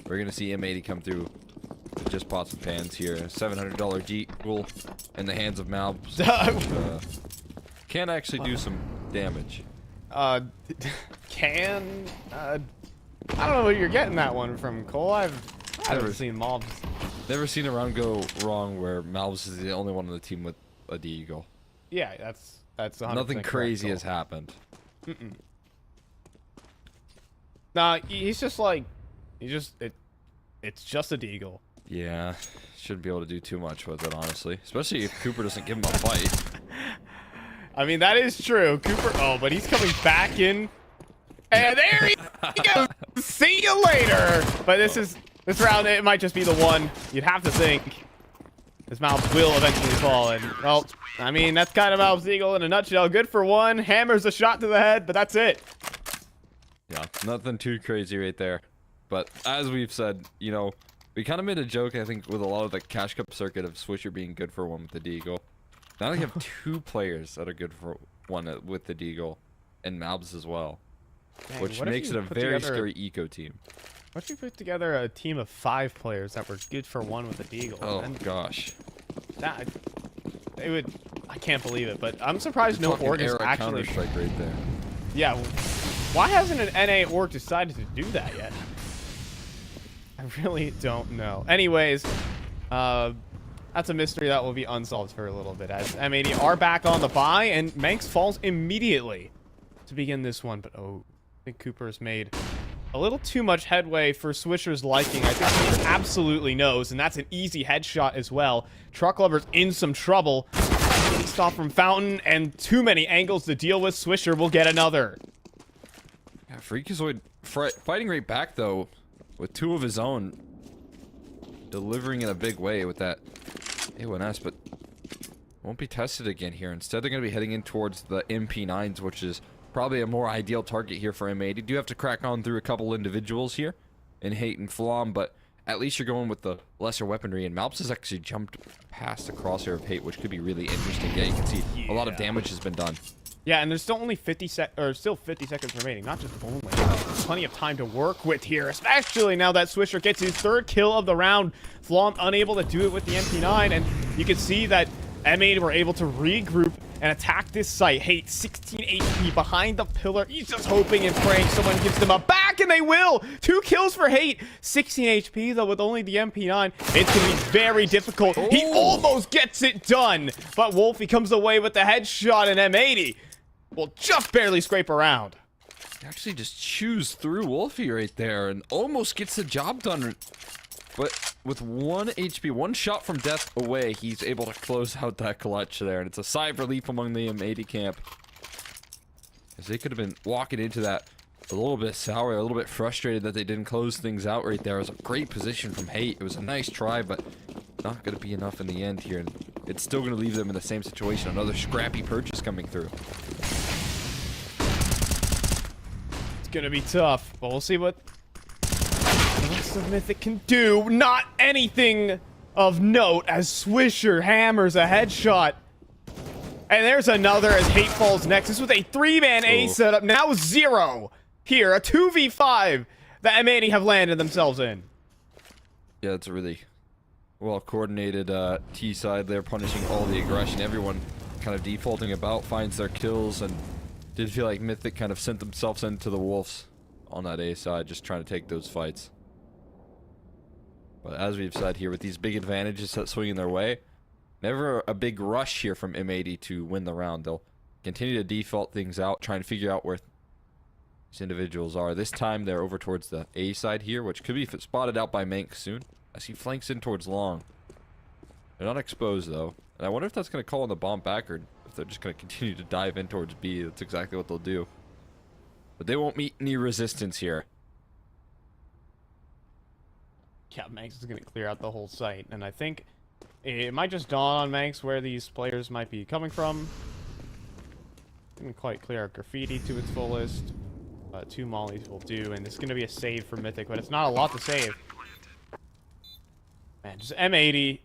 we're going to see M80 come through with just pots and pans here. $700 Deagle in the hands of Malbs. Can actually do some damage. I don't know where you're getting that one from, Cole. I've never seen mobs. Never seen a round go wrong where Malbs is the only one on the team with a Deagle. Yeah, that's 100% nothing crazy correct, has happened. Nah, he's just like, it's just a Deagle. Yeah, shouldn't be able to do too much with it, honestly. Especially if Cooper doesn't give him a fight. I mean, that is true. Cooper, oh, but he's coming back in. And there he goes. See you later. But this round, it might just be the one. You'd have to think. This Malbs will eventually fall. And, well, I mean, that's kind of Malbs Eagle in a nutshell. Good for one. Hammers a shot to the head, but that's it. Yeah, nothing too crazy right there. But as we've said, you know, we kind of made a joke, I think, with a lot of the Cash Cup circuit of Swisher being good for one with the Deagle. Now they have two players that are good for one with the Deagle, and Malbs as well. Dang, which makes it a very scary eco team. What if you put together a team of 5 players that were good for one with a Deagle? Oh, gosh. They would... I can't believe it, but I'm surprised no org is actually... Counter-Strike right there. Yeah, why hasn't an NA org decided to do that yet? I really don't know. Anyways, that's a mystery that will be unsolved for a little bit, as M80 are back on the buy, and Manx falls immediately to begin this one. But, oh, I think Cooper's made a little too much headway for Swisher's liking. I think he absolutely knows, and that's an easy headshot as well. Truck Lover's in some trouble. Stop from Fountain, and too many angles to deal with. Swisher will get another. Yeah, Freakazoid fighting right back, though, with 2 of his own. Delivering in a big way with that A1S, but won't be tested again here. Instead, they're going to be heading in towards the MP9s, which is probably a more ideal target here for M80. Do have to crack on through a couple individuals here in Hate and Flom, but at least you're going with the lesser weaponry, and Malbs has actually jumped past the crosshair of Hate, which could be really interesting. Yeah, you can see a lot of damage has been done. Yeah, and there's still only 50 seconds remaining. Not just only. Plenty of time to work with here, especially now that Swisher gets his 3rd kill of the round. Flom unable to do it with the MP9, and you can see that M80 were able to regroup and attack this site. Hate 16 HP behind the pillar. He's just hoping and praying someone gives them a back, and they will. 2 kills for Hate. 16 HP, though, with only the MP9. It's going to be very difficult. He almost gets it done, but Wolfie comes away with the headshot, and M80 will just barely scrape around. Actually just chews through Wolfie right there and almost gets the job done. But with 1 HP, 1 shot from death away, he's able to close out that clutch there. And it's a sigh of relief among the M80 camp, as they could have been walking into that a little bit sour, a little bit frustrated that they didn't close things out right there. It was a great position from Hate. It was a nice try, but not going to be enough in the end here. And it's still going to leave them in the same situation. Another scrappy purchase coming through. It's going to be tough, but we'll see what the rest of Mythic can do. Not anything of note as Swisher hammers a headshot. And there's another as Hate falls next. This was a 3-man A setup. Now 0 here. A 2v5 that M80 have landed themselves in. Yeah, it's a really well-coordinated T side there, punishing all the aggression. Everyone kind of defaulting about, finds their kills, and did feel like Mythic kind of sent themselves into the wolves on that A side, just trying to take those fights. But as we've said here, with these big advantages that swing in their way, never a big rush here from M80 to win the round. They'll continue to default things out, trying to figure out where these individuals are. This time they're over towards the A side here, which could be spotted out by Mank soon, as he flanks in towards Long. They're not exposed, though. And I wonder if that's going to call on the bomb back, or if they're just going to continue to dive in towards B. That's exactly what they'll do. but they won't meet any resistance here. Yeah, Manx is going to clear out the whole site, and I think it might just dawn on Manx where these players might be coming from. Didn't quite clear out graffiti to its fullest. 2 mollies will do, and it's going to be a save for Mythic, but it's not a lot to save. Man, just M80.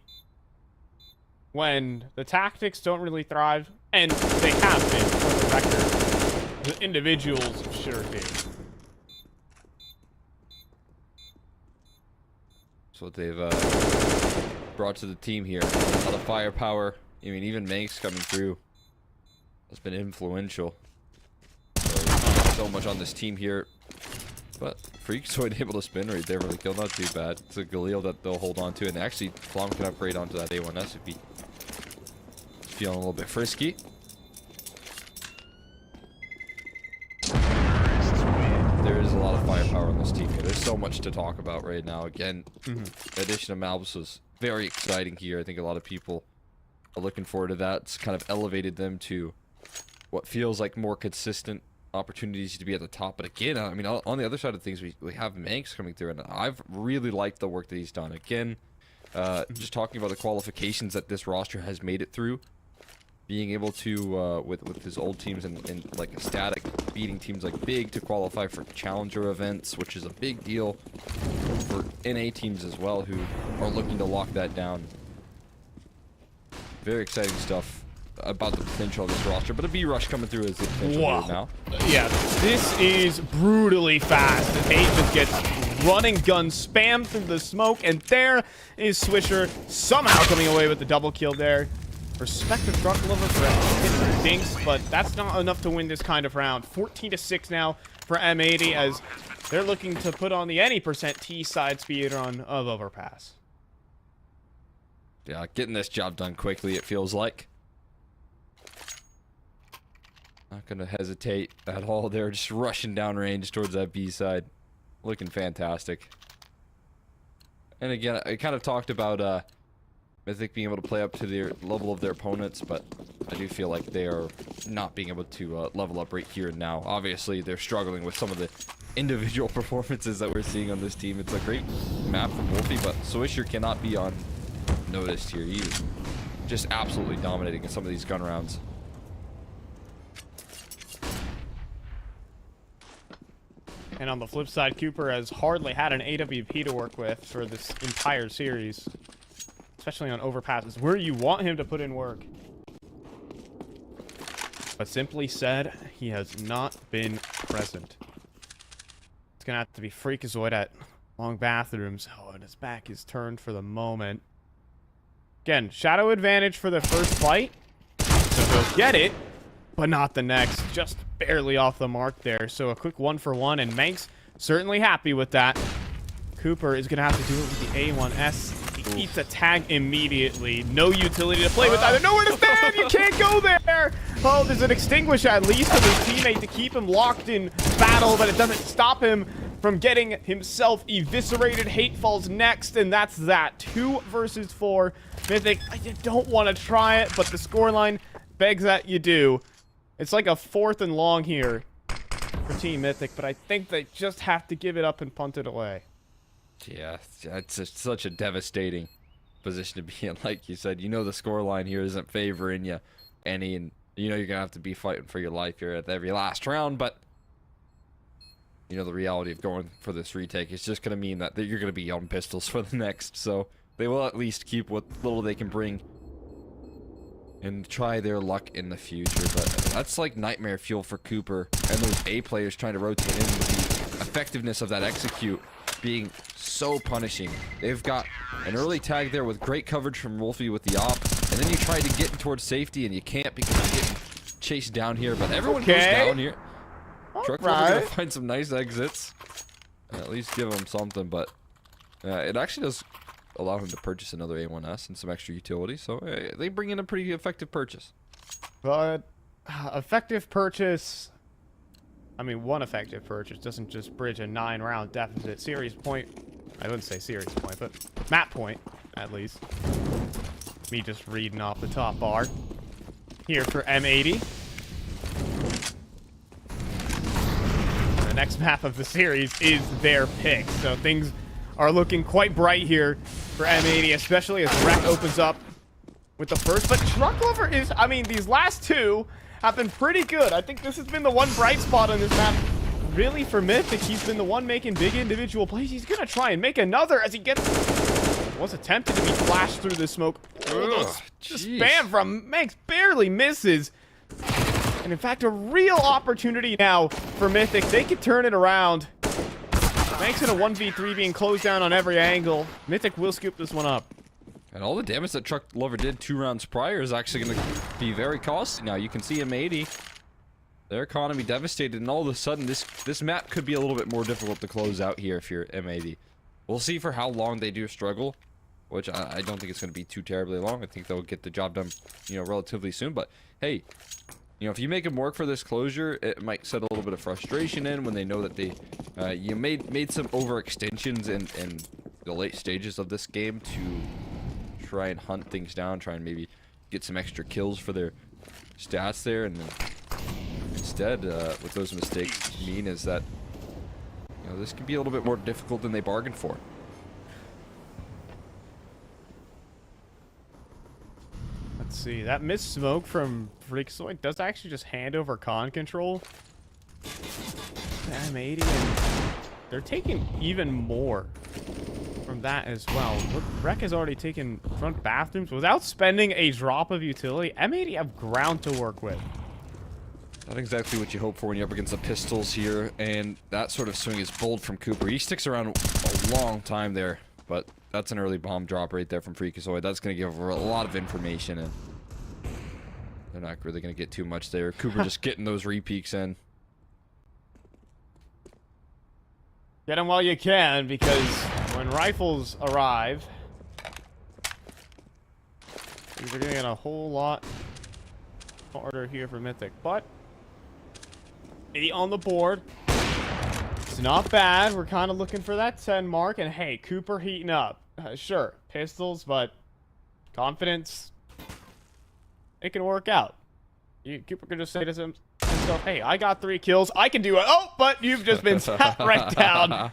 When the tactics don't really thrive, and they have been, for the record, the individuals sure do. That's what they've brought to the team here. A lot of firepower. I mean, even Manx coming through has been influential. So much on this team here. But Freakazoid able to spin right there for the kill. Not too bad. It's a Galil that they'll hold on to. And actually, Flom can upgrade onto that A1S if he feeling a little bit frisky. There is a lot of firepower on this team here. There's so much to talk about right now. Again, the addition of Malbus was very exciting here. I think a lot of people are looking forward to that. It's kind of elevated them to what feels like more consistent opportunities to be at the top. But again, I mean, on the other side of things, we have Manx coming through, and I've really liked the work that he's done. Again, just talking about the qualifications that this roster has made it through, being able to, with his old teams and like static, beating teams like Big to qualify for Challenger events, which is a big deal for NA teams as well, who are looking to lock that down. Very exciting stuff about the potential of this roster, but a B-Rush coming through as the potential here now. Yeah, this is brutally fast. The Tate just gets running gun spammed through the smoke, and there is Swisher somehow coming away with the double kill there. Respective truck lover for Dinks, but that's not enough to win this kind of round. 14-6 now for M80 as they're looking to put on the any percent T side speed run of Overpass. Yeah, getting this job done quickly, it feels like. Not gonna hesitate at all. They're just rushing down range towards that B side. Looking fantastic. And again, I kind of talked about Mythic being able to play up to their level of their opponents, but I do feel like they are not being able to level up right here and now. Obviously, they're struggling with some of the individual performances that we're seeing on this team. It's a great map from Wolfie, but Swisher cannot be unnoticed here. He's just absolutely dominating in some of these gun rounds. And on the flip side, Cooper has hardly had an AWP to work with for this entire series. Especially on overpasses, where you want him to put in work. But simply said, he has not been present. It's going to have to be Freakazoid at long bathrooms. Oh, and his back is turned for the moment. Again, shadow advantage for the first fight. So he'll get it, but not the next. Just barely off the mark there. So a quick 1-for-1, and Manx certainly happy with that. Cooper is going to have to do it with the A1S. He eats a tag immediately. No utility to play with either. Nowhere to stand! You can't go there! Oh, there's an extinguish at least of his teammate to keep him locked in battle, but it doesn't stop him from getting himself eviscerated. Hate falls next, and that's that. 2 versus 4. Mythic, you don't want to try it, but the scoreline begs that you do. It's like a 4th and long here for Team Mythic, but I think they just have to give it up and punt it away. Yeah, it's such a devastating position to be in. Like you said, you know the scoreline here isn't favoring you any, and you know you're going to have to be fighting for your life here at every last round, but you know the reality of going for this retake is just going to mean that you're going to be on pistols for the next, so they will at least keep what little they can bring and try their luck in the future. But that's like nightmare fuel for Cooper and those A players trying to rotate in with the effectiveness of that execute being so punishing. They've got an early tag there with great coverage from Wolfie with the op, and then you try to get towards safety and you can't because you're getting chased down here, but everyone goes down here. Truck Lover's gonna find some nice exits and at least give him something, but it actually does allow him to purchase another A1S and some extra utility, so they bring in a pretty effective purchase. But effective purchase, I mean, one effective purchase doesn't just bridge a 9-round deficit. Series point, I wouldn't say series point, but map point, at least. Me just reading off the top bar. Here for M80. next map of the series is their pick. So things are looking quite bright here for M80, especially as Rec opens up with the first. But Truck Lover is, I mean, these last two have been pretty good. I think this has been the one bright spot on this map. Really, for Mythic, he's been the one making big individual plays. He's going to try and make another as he gets... Was attempted to be flashed through the smoke. Oh, the spam from Manx barely misses. And in fact, a real opportunity now for Mythic. They could turn it around. Manx in a 1v3 being closed down on every angle. Mythic will scoop this one up. And all the damage that Truck Lover did 2 rounds prior is actually going to be very costly now. You can see M80, their economy devastated, and all of a sudden this map could be a little bit more difficult to close out here if you're M80. We'll see for how long they do struggle, which I don't think it's going to be too terribly long. I think they'll get the job done, you know, relatively soon. But hey, you know, if you make them work for this closure, it might set a little bit of frustration in when they know that they you made some overextensions in the late stages of this game to try and hunt things down, try and maybe get some extra kills for their stats there, and then instead, what those mistakes mean is that, you know, this can be a little bit more difficult than they bargained for. Let's see. That missed smoke from Freakazoid does actually just hand over con control to M80, and they're taking even more from that as well. Look, Rec has already taken front bathrooms without spending a drop of utility. M80 have ground to work with. Not exactly what you hope for when you're up against the pistols here, and that sort of swing is bold from Cooper. He sticks around a long time there, but that's an early bomb drop right there from Freakazoid. That's going to give her a lot of information, and they're not really going to get too much there. Cooper just getting those repeaks in. Get them while you can, because when rifles arrive, things are going to get a whole lot harder here for Mythic. But 8 on the board. It's not bad. We're kind of looking for that 10 mark. And hey, Cooper heating up. Sure, pistols, but confidence, it can work out. Cooper can just say to himself, hey, I got 3 kills. I can do it. Oh, but you've just been sat right down. I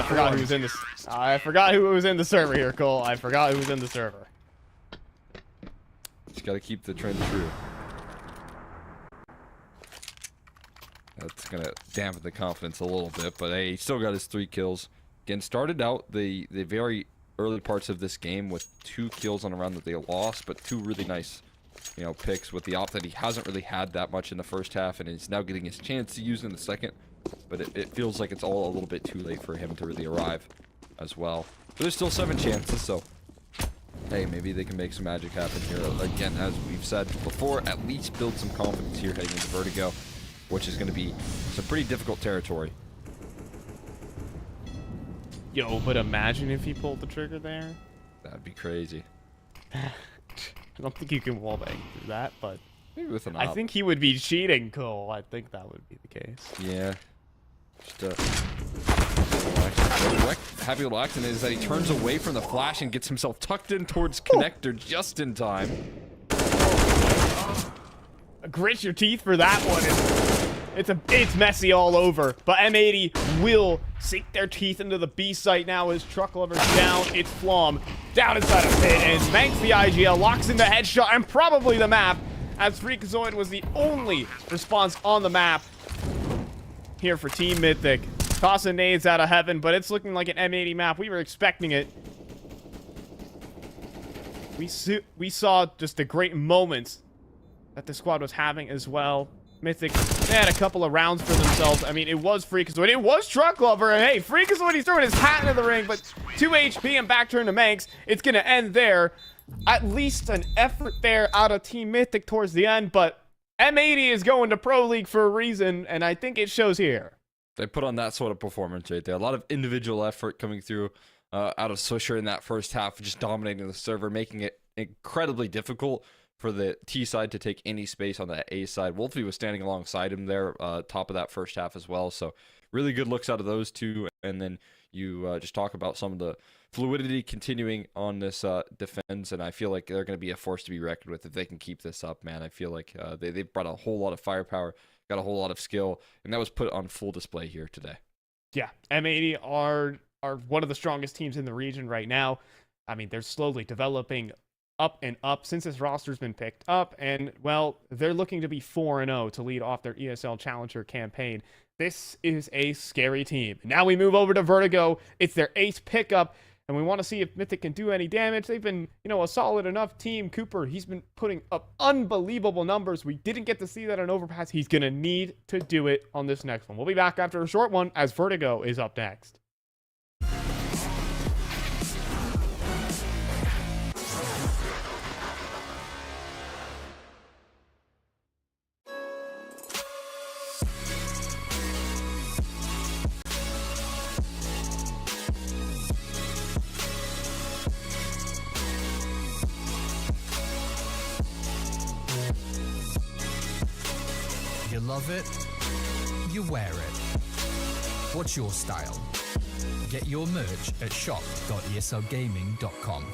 forgot who was in this. I forgot who was in the server here, Cole. I forgot who was in the server. Just got to keep the trend true. That's going to dampen the confidence a little bit, but hey, he still got his 3 kills. Again, started out the very early parts of this game with 2 kills on a round that they lost, but 2 really nice, you know, picks with the op that he hasn't really had that much in the first half, and he's now getting his chance to use in the second, but it feels like it's all a little bit too late for him to really arrive as well. But there's still 7 chances, so hey, maybe they can make some magic happen here. Again, as we've said before, at least build some confidence here heading into Vertigo, which is going to be some pretty difficult territory. Yo, but imagine if he pulled the trigger there. That'd be crazy. I don't think you can wallbang through that, but Maybe with an op. I think he would be cheating, Cole. I think that would be the case. Yeah. Just happy little accident is that he turns away from the flash and gets himself tucked in towards connector just in time. Grit your teeth for that one. It's messy all over, but M80 will sink their teeth into the B site now as Truck Lover's down. It's Flom down inside a pit, and Manx the IGL locks in the headshot and probably the map, as Freakazoid was the only response on the map here for Team Mythic. Tossing nades out of heaven, but it's looking like an M80 map. We were expecting it. We saw just the great moments that the squad was having as well. Mythic, they had a couple of rounds for themselves. I mean, it was Freakazoid. It was Truck Lover. And hey, Freakazoid, he's throwing his hat into the ring, but 2 HP and back turn to Manx. It's going to end there. At least an effort there out of Team Mythic towards the end, but M80 is going to Pro League for a reason, and I think it shows here. They put on that sort of performance right there. A lot of individual effort coming through out of Swisher in that first half, just dominating the server, making it incredibly difficult for the T side to take any space on the A side. Wolfie was standing alongside him there, top of that first half as well. So really good looks out of those two. And then you just talk about some of the fluidity continuing on this defense, and I feel like they're going to be a force to be reckoned with if they can keep this up, man. I feel like they've brought a whole lot of firepower got a whole lot of skill, and that was put on full display here today. Yeah, M80 are one of the strongest teams in the region right now. I mean, they're slowly developing up and up since this roster's been picked up, and well, they're looking to be 4-0 to lead off their ESL Challenger campaign. This is a scary team. Now we move over to Vertigo. It's their 8th pickup, and we want to see if Mythic can do any damage. They've been, a solid enough team. Cooper, he's been putting up unbelievable numbers. We didn't get to see that on Overpass. He's going to need to do it on this next one. We'll be back after a short one as Vertigo is up next. You love it, you wear it. What's your style? Get your merch at shop.eslgaming.com.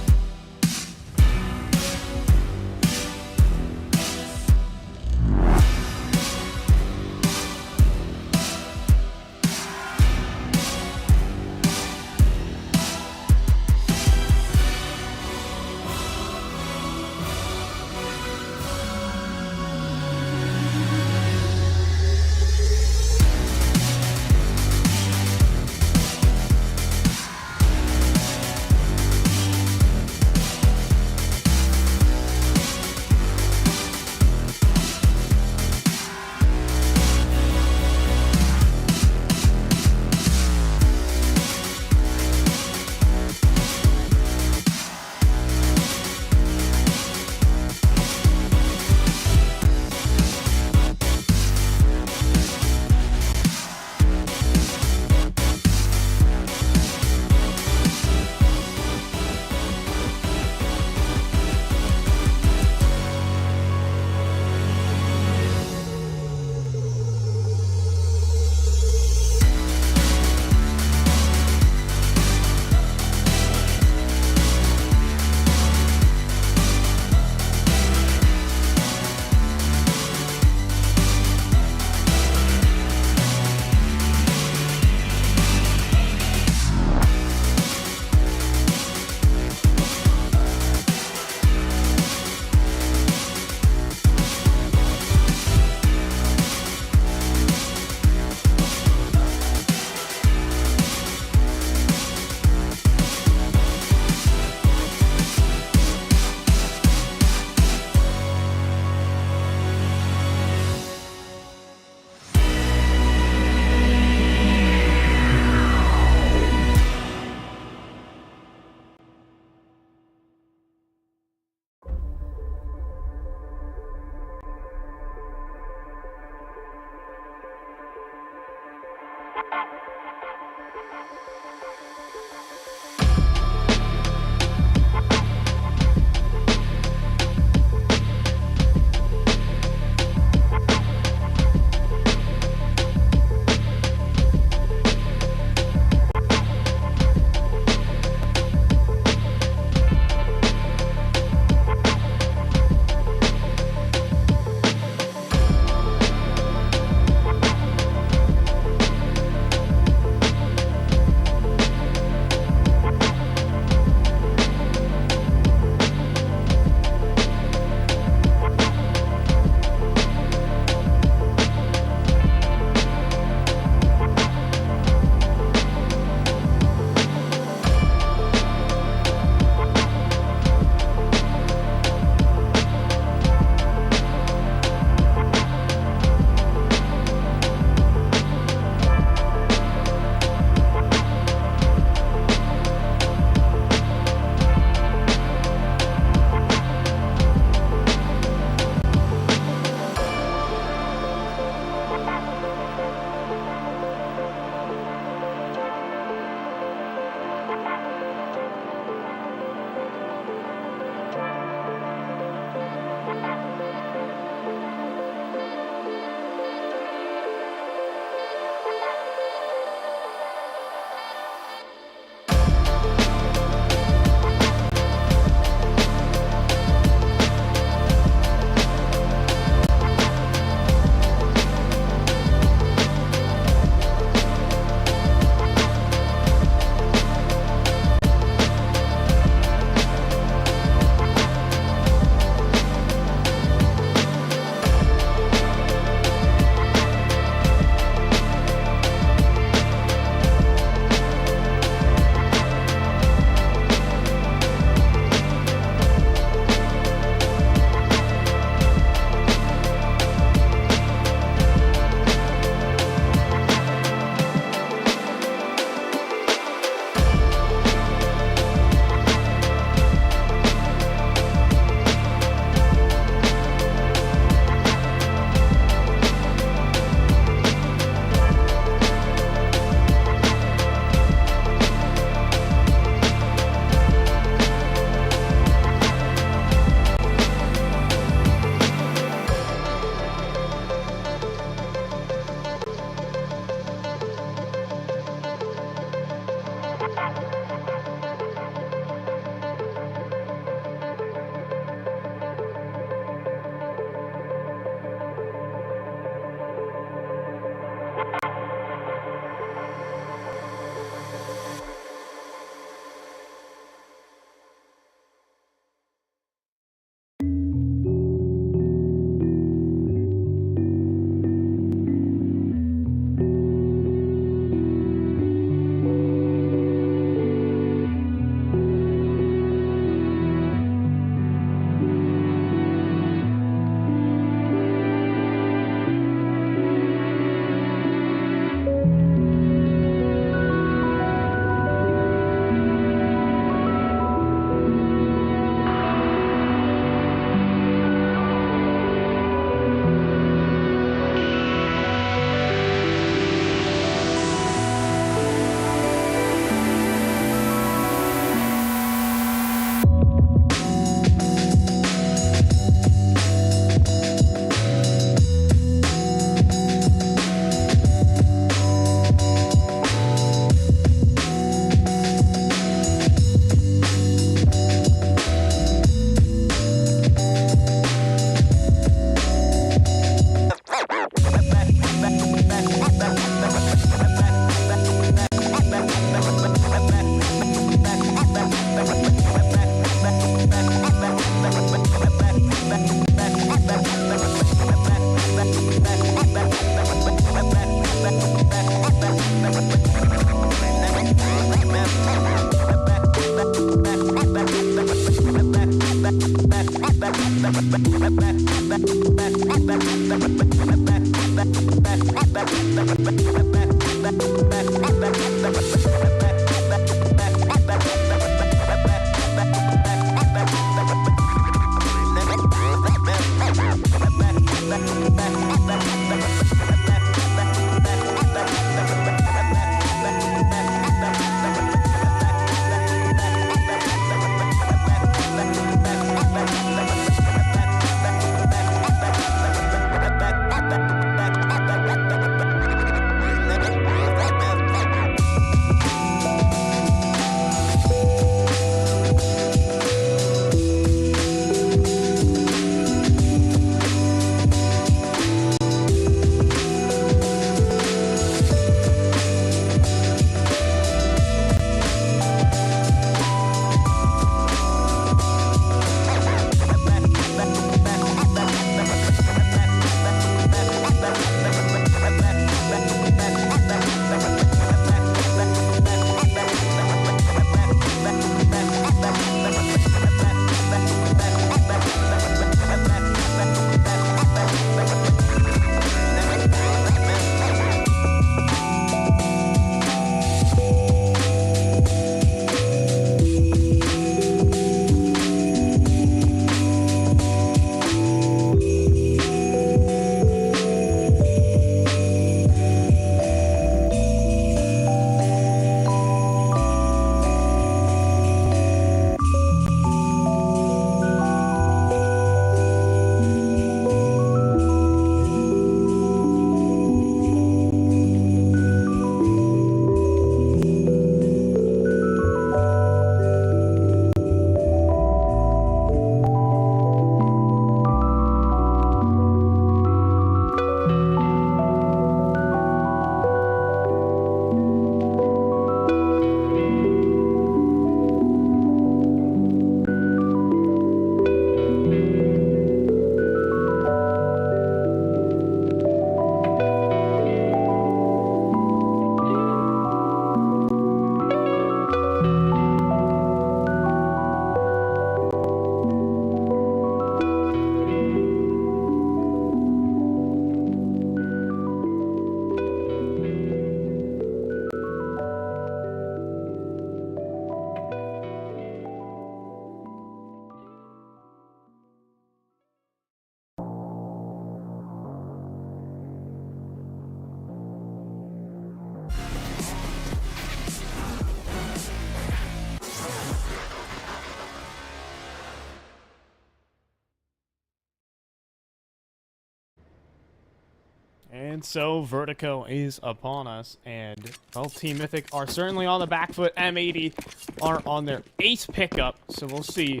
And so Vertigo is upon us, and well, Team Mythic are certainly on the back foot. M80 are on their ace pickup, so we'll see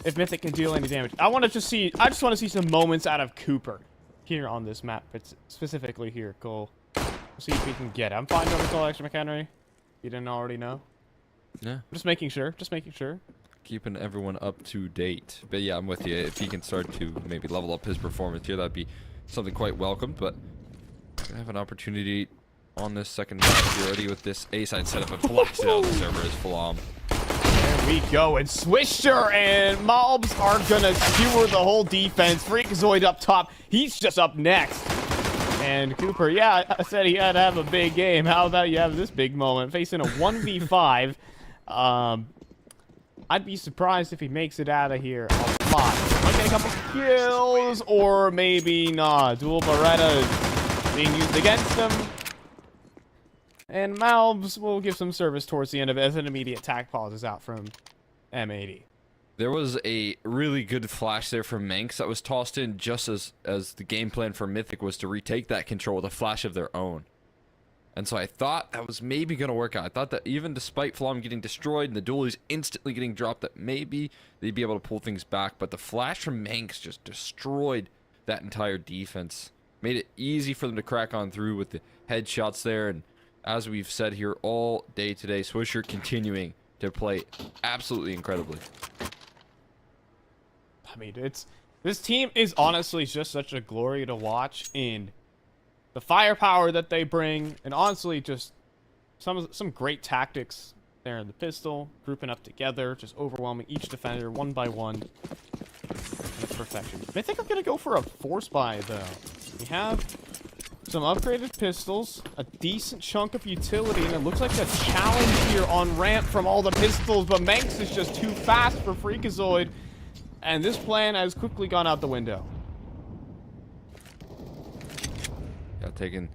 if Mythic can deal any damage. I just want to see some moments out of Cooper here on this map, but specifically here. Cole, we'll see if we can get it. I'm fine with Cole extra McHenry. You didn't already know. Yeah. Just making sure. Just making sure. Keeping everyone up to date. But yeah, I'm with you. If he can start to maybe level up his performance here, that'd be something quite welcome. But I have an opportunity on this second match already with this A-side setup and blocks it out the server as Flam. There we go, and Swisher and Mobs are gonna skewer the whole defense. Freakazoid up top. He's just up next. And Cooper, yeah, I said he had to have a big game. How about you have this big moment facing a 1v5? I'd be surprised if he makes it out of here a lot. Might get a couple kills, or maybe not. Dual Beretta is being used against him. And Malbs will give some service towards the end of it as an immediate attack pause is out from M80. There was a really good flash there from Manx that was tossed in just as the game plan for Mythic was to retake that control with a flash of their own. And so I thought that was maybe going to work out. I thought that even despite Flam getting destroyed and the dualies instantly getting dropped, that maybe they'd be able to pull things back. But the flash from Manx just destroyed that entire defense. Made it easy for them to crack on through with the headshots there. And as we've said here all day today, Swisher continuing to play absolutely incredibly. I mean, this team is honestly just such a glory to watch in the firepower that they bring, and honestly, just some great tactics there in the pistol, grouping up together, just overwhelming each defender one by one. That's perfection. I think I'm gonna go for a force buy though. We have some upgraded pistols, a decent chunk of utility, and it looks like a challenge here on ramp from all the pistols, but Manx is just too fast for Freakazoid, and this plan has quickly gone out the window. Taking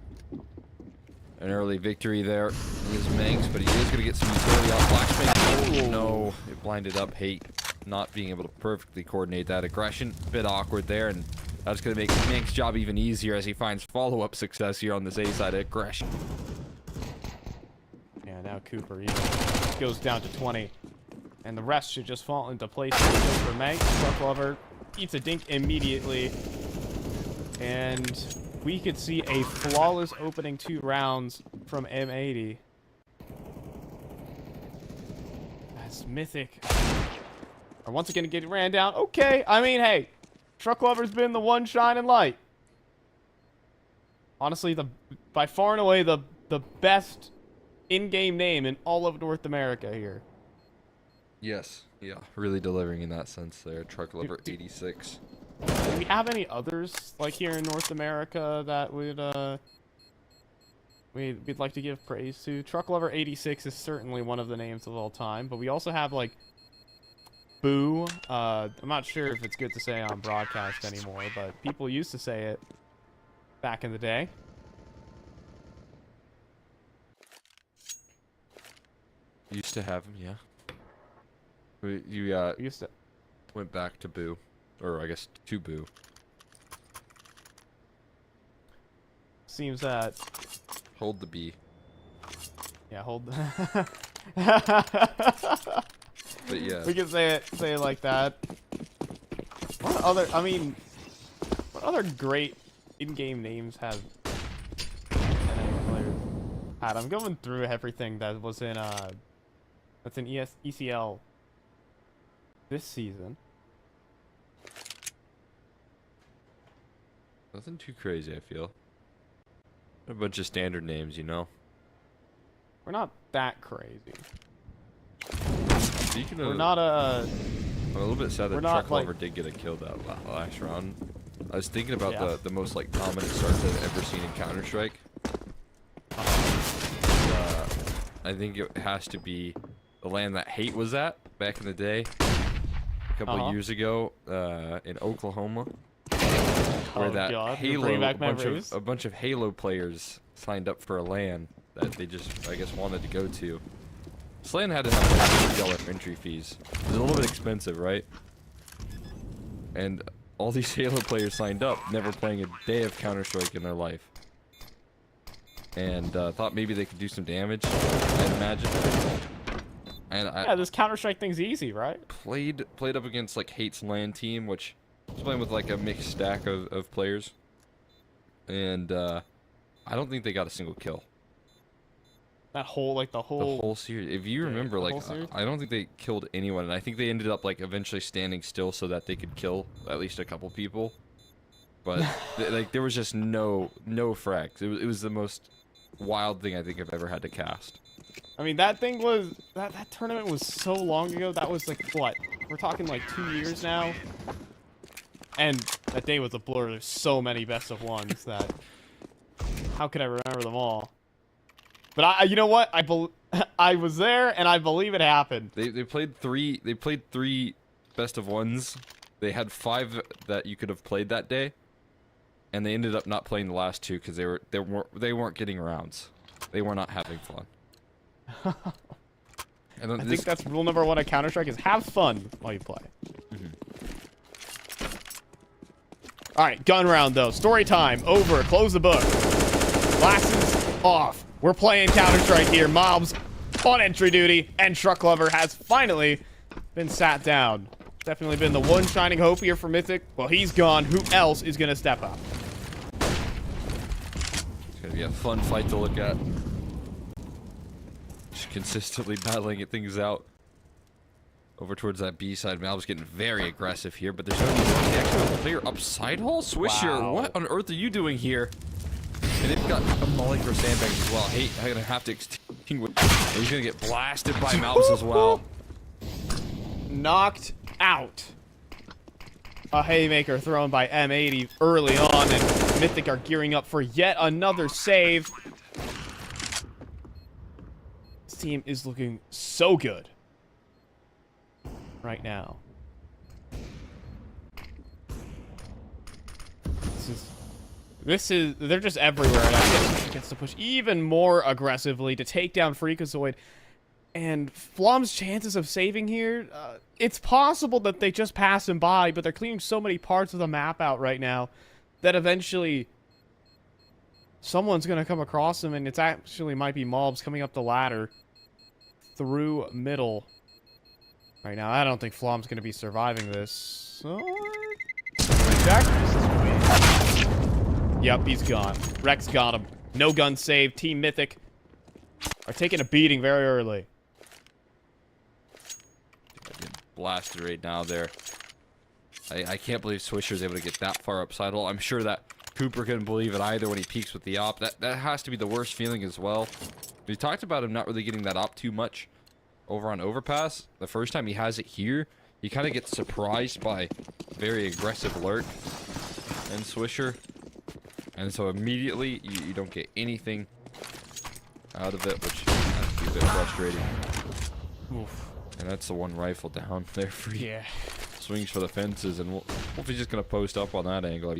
an early victory there is Manx, but he is going to get some utility off Flashbang. Oh no, it blinded up Hate, not being able to perfectly coordinate that aggression. Bit awkward there, and that's going to make Manx's job even easier as he finds follow-up success here on this A-side aggression. Yeah, now Cooper he goes down to 20, and the rest should just fall into place for Manx. Truck Lover eats a dink immediately, and we could see a flawless opening 2 rounds from M80. As Mythic are once again getting ran down. Okay, I mean, hey, Truck Lover's been the one shining light. Honestly, by far and away the best in-game name in all of North America here. Yes, yeah, really delivering in that sense there. Truck Lover 86. Do we have any others like here in North America that would we'd like to give praise to? Truck Lover 86 is certainly one of the names of all time, but we also have like Boo. I'm not sure if it's good to say on broadcast anymore, but people used to say it back in the day. Used to have him, yeah. You Used to. went back to Boo. Or I guess to Boo. Seems that. Hold the B. Yeah, hold. But yeah. We can say it like that. What other? I mean, what other great in-game names have NA players had? I'm going through everything that was in that's in ECL this season. Nothing too crazy, I feel. A bunch of standard names, you know. We're not that crazy. Speaking We're of, not I'm a little bit sad that not, Truck Lover like- did get a kill that last round. I was thinking about Yeah. the most like dominant starts I've ever seen in Counter-Strike. I think it has to be the land that Hate was at back in the day, a couple of years ago, in Oklahoma. Where that God, you're Halo, bringing back memories. a bunch of Halo players signed up for a LAN that they just, I guess, wanted to go to. This LAN had to have like $50 entry fees. It was a little bit expensive, right? And all these Halo players signed up, never playing a day of Counter-Strike in their life. and thought maybe they could do some damage, I'd imagine. And Yeah, this Counter-Strike thing's easy, right? played up against like Hate's LAN team, which was playing with like a mixed stack of players, and I don't think they got a single kill. That whole, like, the whole series. If you remember, the like, whole series? I don't think they killed anyone, and I think they ended up like eventually standing still so that they could kill at least a couple people. But like, there was just no frags. It was the most wild thing I think I've ever had to cast. I mean, that thing was... That tournament was so long ago. That was, like, what? We're talking, like, 2 years now? And that day was a blur. There's so many best of ones that... How could I remember them all? But you know what? I was there, and I believe it happened. They played three best of ones. They had 5 that you could have played that day, and they ended up not playing the last 2 because they weren't getting rounds. They were not having fun. And then I think that's rule number 1 at Counter-Strike is have fun while you play. All right, gun round though. Story time over. Close the book. Glasses off. We're playing Counter-Strike here. Mobs on entry duty, and Truck Lover has finally been sat down. Definitely been the one shining hope here for Mythic. Well, he's gone. Who else is gonna step up? It's gonna be a fun fight to look at. Just consistently battling things out. Over towards that B side. Mal's getting very aggressive here, but there's no need to actually have a player up side hole. Swisher, Wow. what on earth are you doing here? And they've got a molly for sandbags as well. Hey, I'm gonna have to extinguish. He's gonna get blasted by Mal's as well. Knocked out. A haymaker thrown by M80 early on, and Mythic are gearing up for yet another save. This team is looking so good right now. They're just everywhere, and I gets to push even more aggressively to take down Freakazoid. And Flom's chances of saving here, it's possible that they just pass him by, but they're cleaning so many parts of the map out right now that eventually someone's going to come across him, and it's actually might be Mobs coming up the ladder through middle. Right now, I don't think Flom's going to be surviving this. So, check. Yep, he's gone. Rex got him. No gun save. Team Mythic are taking a beating very early. Getting blasted right now there. I can't believe Swisher's able to get that far up side hole. I'm sure that Cooper couldn't believe it either when he peeks with the op. That has to be the worst feeling as well. We talked about him not really getting that op too much over on Overpass. The first time he has it here, he kind of gets surprised by very aggressive lurk and Swisher. And so immediately, you don't get anything out of it, which has to be a bit frustrating. Oof. And that's the one rifle down there for you. Yeah. Swings for the fences, and Wolfie's just going to post up on that angle.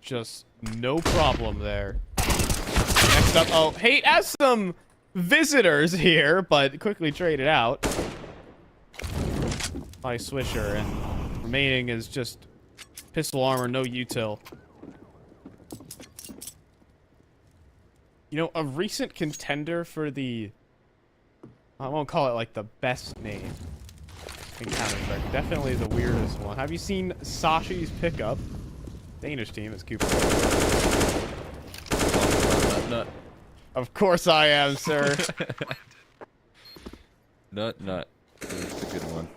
Just no problem there. Next up, oh, Hate has some visitors here, but quickly traded out by Swisher, and remaining is just pistol armor, no util. You know, a recent contender for the... I won't call it, like, the best name in Counter-Strike. Definitely the weirdest one. Have you seen Sashi's pickup? Danish team is Cooper. Nut. Of course I am, sir. Nut. That's a good one.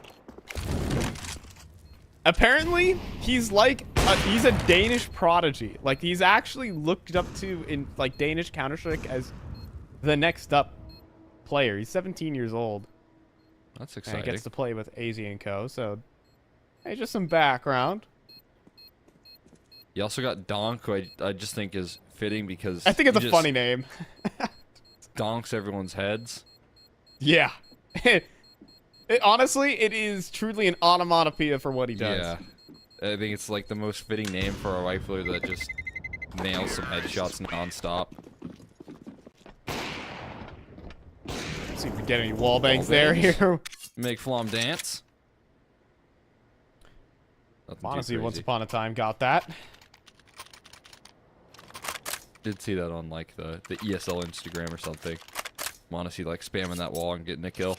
Apparently, he's like he's a Danish prodigy. Like, he's actually looked up to in like Danish Counter-Strike as the next up player. He's 17 years old. That's And exciting. he gets to play with AZ and Co. So, hey, just some background. You also got Donk, who I just think is fitting because I think it's he a just funny name. donks everyone's heads. Yeah. Honestly, it is truly an onomatopoeia for what he does. Yeah. I think it's like the most fitting name for a rifler that just nails some headshots nonstop. See if we get any wall bangs there here. Make Flom dance. Nothing too Honestly, once crazy. upon a time got that. Did see that on like the ESL Instagram or something. Honestly, like spamming that wall and getting a kill.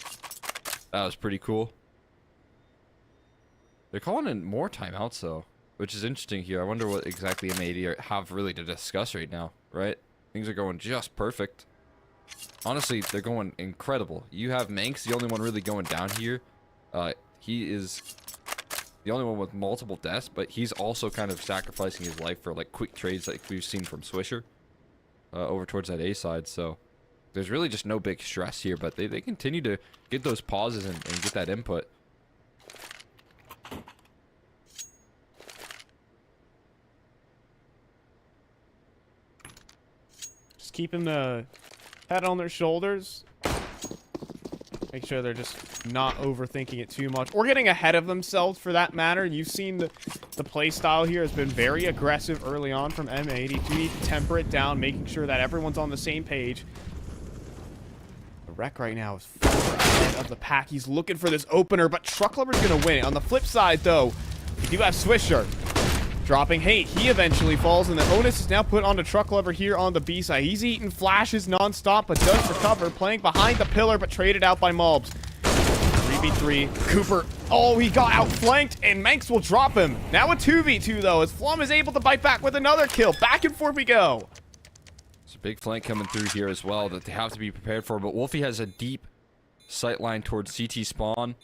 That was pretty cool. They're calling in more timeouts though, which is interesting here. I wonder what exactly M80 have really to discuss right now, right? Things are going just perfect. Honestly, they're going incredible. You have Manx, the only one really going down here. He is the only one with multiple deaths, but he's also kind of sacrificing his life for like quick trades like we've seen from Swisher over towards that A side. So there's really just no big stress here, but they continue to get those pauses and get that input. Just keeping the head on their shoulders. Make sure they're just not overthinking it too much. Or getting ahead of themselves, for that matter. You've seen the play style here has been very aggressive early on from M80. To need to temper it down, making sure that everyone's on the same page. The Wreck right now is far ahead of the pack. He's looking for this opener, but Truck Lover's going to win it. On the flip side, though, we do have Swisher dropping hate. He eventually falls, and the onus is now put onto Truck Lover here on the B side. He's eating flashes non-stop, but does recover, playing behind the pillar, but traded out by Mobs. 3v3. Cooper, oh, he got outflanked, and Manx will drop him. Now a 2v2, though, as Flom is able to bite back with another kill. Back and forth we go. It's a big flank coming through here as well that they have to be prepared for, but Wolfie has a deep sight line towards CT spawn,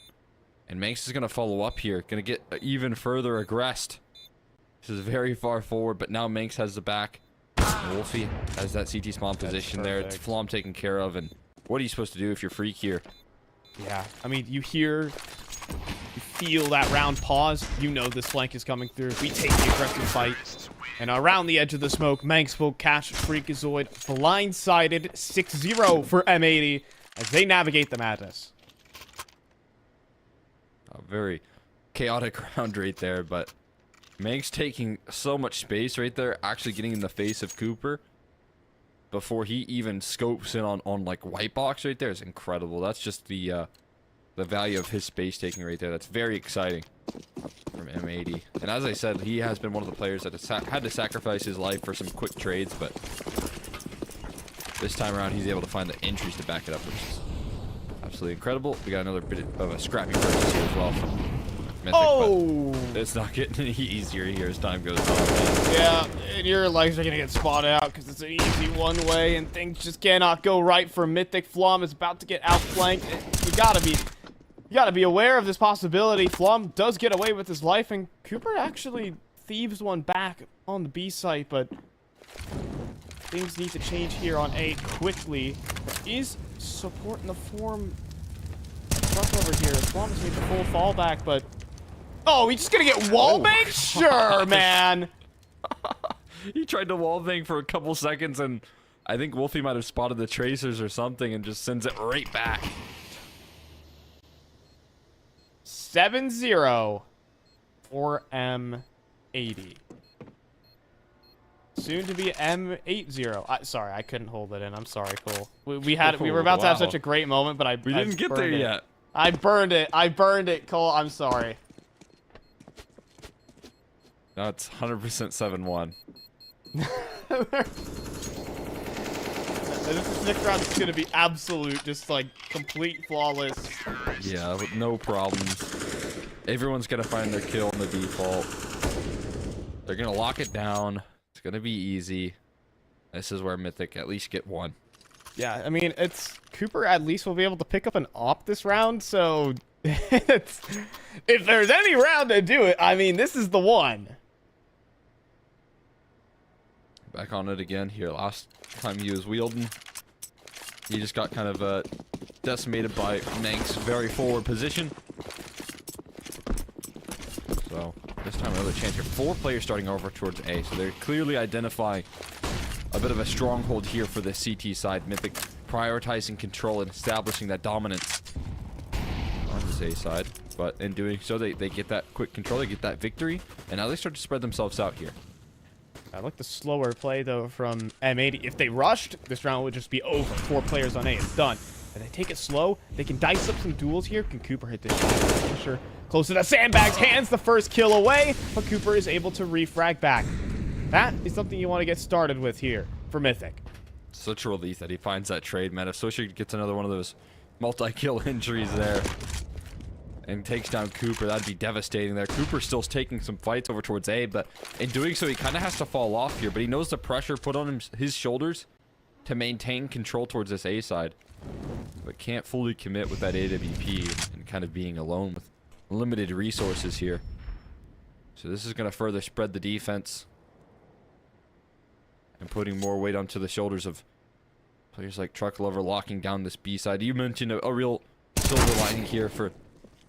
and Manx is going to follow up here. Going to get even further aggressed. This is very far forward, but now Manx has the back. And Wolfie has that CT spawn position there. It's Flom taken care of, and what are you supposed to do if you're Freak here? Yeah, I mean, you feel that round pause. You know this flank is coming through. We take the aggressive fight. And around the edge of the smoke, Manx will catch Freakazoid. Blindsided 6-0 for M80 as they navigate the madness. A very chaotic round right there, but Manx taking so much space right there, actually getting in the face of Cooper before he even scopes in on like white box right there is incredible. That's just the value of his space taking right there. That's very exciting from M80. And as I said, he has been one of the players that has had to sacrifice his life for some quick trades, but this time around he's able to find the entries to back it up, which is absolutely incredible. We got another bit of a scrappy purchase here as well from Mythic, oh! It's not getting any easier here as time goes on. Yeah, and your legs are going to get spotted out because it's an easy one way, and things just cannot go right for Mythic. Flom is about to get outflanked. You gotta be aware of this possibility. Flom does get away with his life, and Cooper actually thieves one back on the B site, but things need to change here on A quickly. There is support in the form of over here. Flom is making a full fallback, but oh, he's just gonna get wallbanged? Sure, man. He tried to wallbang for a couple seconds, and I think Wolfie might have spotted the tracers or something and just sends it right back. 7-0 for M80. Soon to be M80. Sorry, I couldn't hold it in. I'm sorry, Cole. We were about to have such a great moment, but we didn't get there yet. I burned it, Cole. I'm sorry. No, it's 100% 7-1. This next round is going to be absolute, just like complete flawless. Yeah, with no problems. Everyone's going to find their kill in the default. They're going to lock it down. It's going to be easy. This is where Mythic at least get one. Yeah, I mean, it's Cooper at least will be able to pick up an op this round, so if there's any round to do it, I mean, this is the one. Back on it again here. Last time he was wielding, he just got kind of decimated by Manx very forward position. So this time another chance here. 4 players starting over towards A, so they're clearly identifying a bit of a stronghold here for the CT side. Mythic prioritizing control and establishing that dominance on this A side, but in doing so they get that quick control, they get that victory, and now they start to spread themselves out here. I like the slower play, though, from M80. If they rushed, this round would just be over. 4 players on A. It's done. If they take it slow, they can dice up some duels here. Can Cooper hit this shot? Sure. Close to the sandbags. Hands the first kill away, but Cooper is able to refrag back. That is something you want to get started with here. for Mythic. Such a relief that he finds that trade, man. If Swisher gets another one of those multi-kill injuries there and takes down Cooper, that'd be devastating there. Cooper's still taking some fights over towards A, but in doing so, he kind of has to fall off here. But he knows the pressure put on his shoulders to maintain control towards this A side, but can't fully commit with that AWP and kind of being alone with limited resources here. So this is going to further spread the defense and putting more weight onto the shoulders of players like Truck Lover locking down this B side. You mentioned a real silver lining here for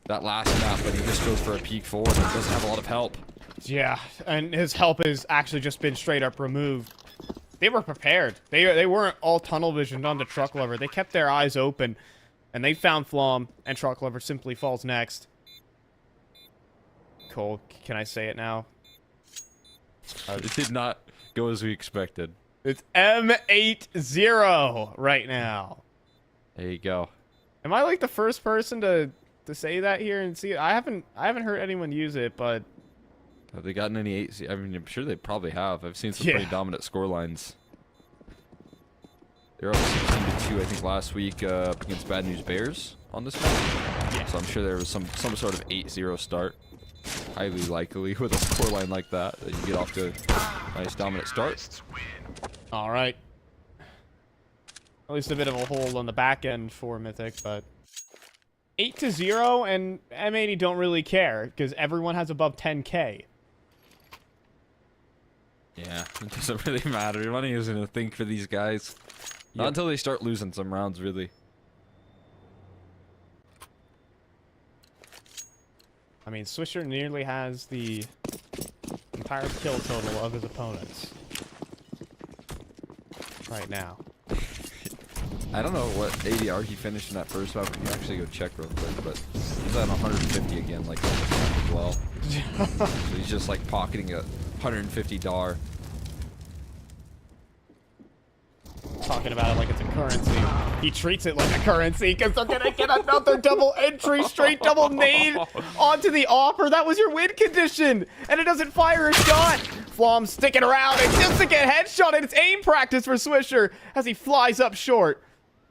that last map, but he just goes for a peek forward and doesn't have a lot of help. Yeah, and his help has actually just been straight up removed. They were prepared. They weren't all tunnel visioned onto Truck Lover. They kept their eyes open, and they found Flom, and Truck Lover simply falls next. Cole, can I say it now? It did not go as we expected. It's M80 right now. There you go. Am I like the first person to say that here and see it? I haven't heard anyone use it, but Have they gotten any 8? I mean, I'm sure they probably have. I've seen some pretty dominant score lines. They were up 16-2, I think, last week up against Bad News Bears on this map. Yeah. So I'm sure there was some sort of 8-0 start. Highly likely with a score line like that you get off to a nice dominant start. all right. At least a bit of a hole on the back end for Mythic, but 8-0, and M80 don't really care because everyone has above 10K. Yeah, it doesn't really matter. Money isn't a thing for these guys. Not until they start losing some rounds, really. I mean, Swisher nearly has the entire kill total of his opponents right now. I don't know what ADR he finished in that first map. We can actually go check real quick, but he's at 150 again, like on this map as well. So he's just like pocketing a $150. Talking about it like it's a currency. He treats it like a currency because they're gonna get another double entry, straight double nade onto the offer. That was your win condition, and it doesn't fire a shot. Flom sticking around and just to get headshot, and it's aim practice for Swisher as he flies up short.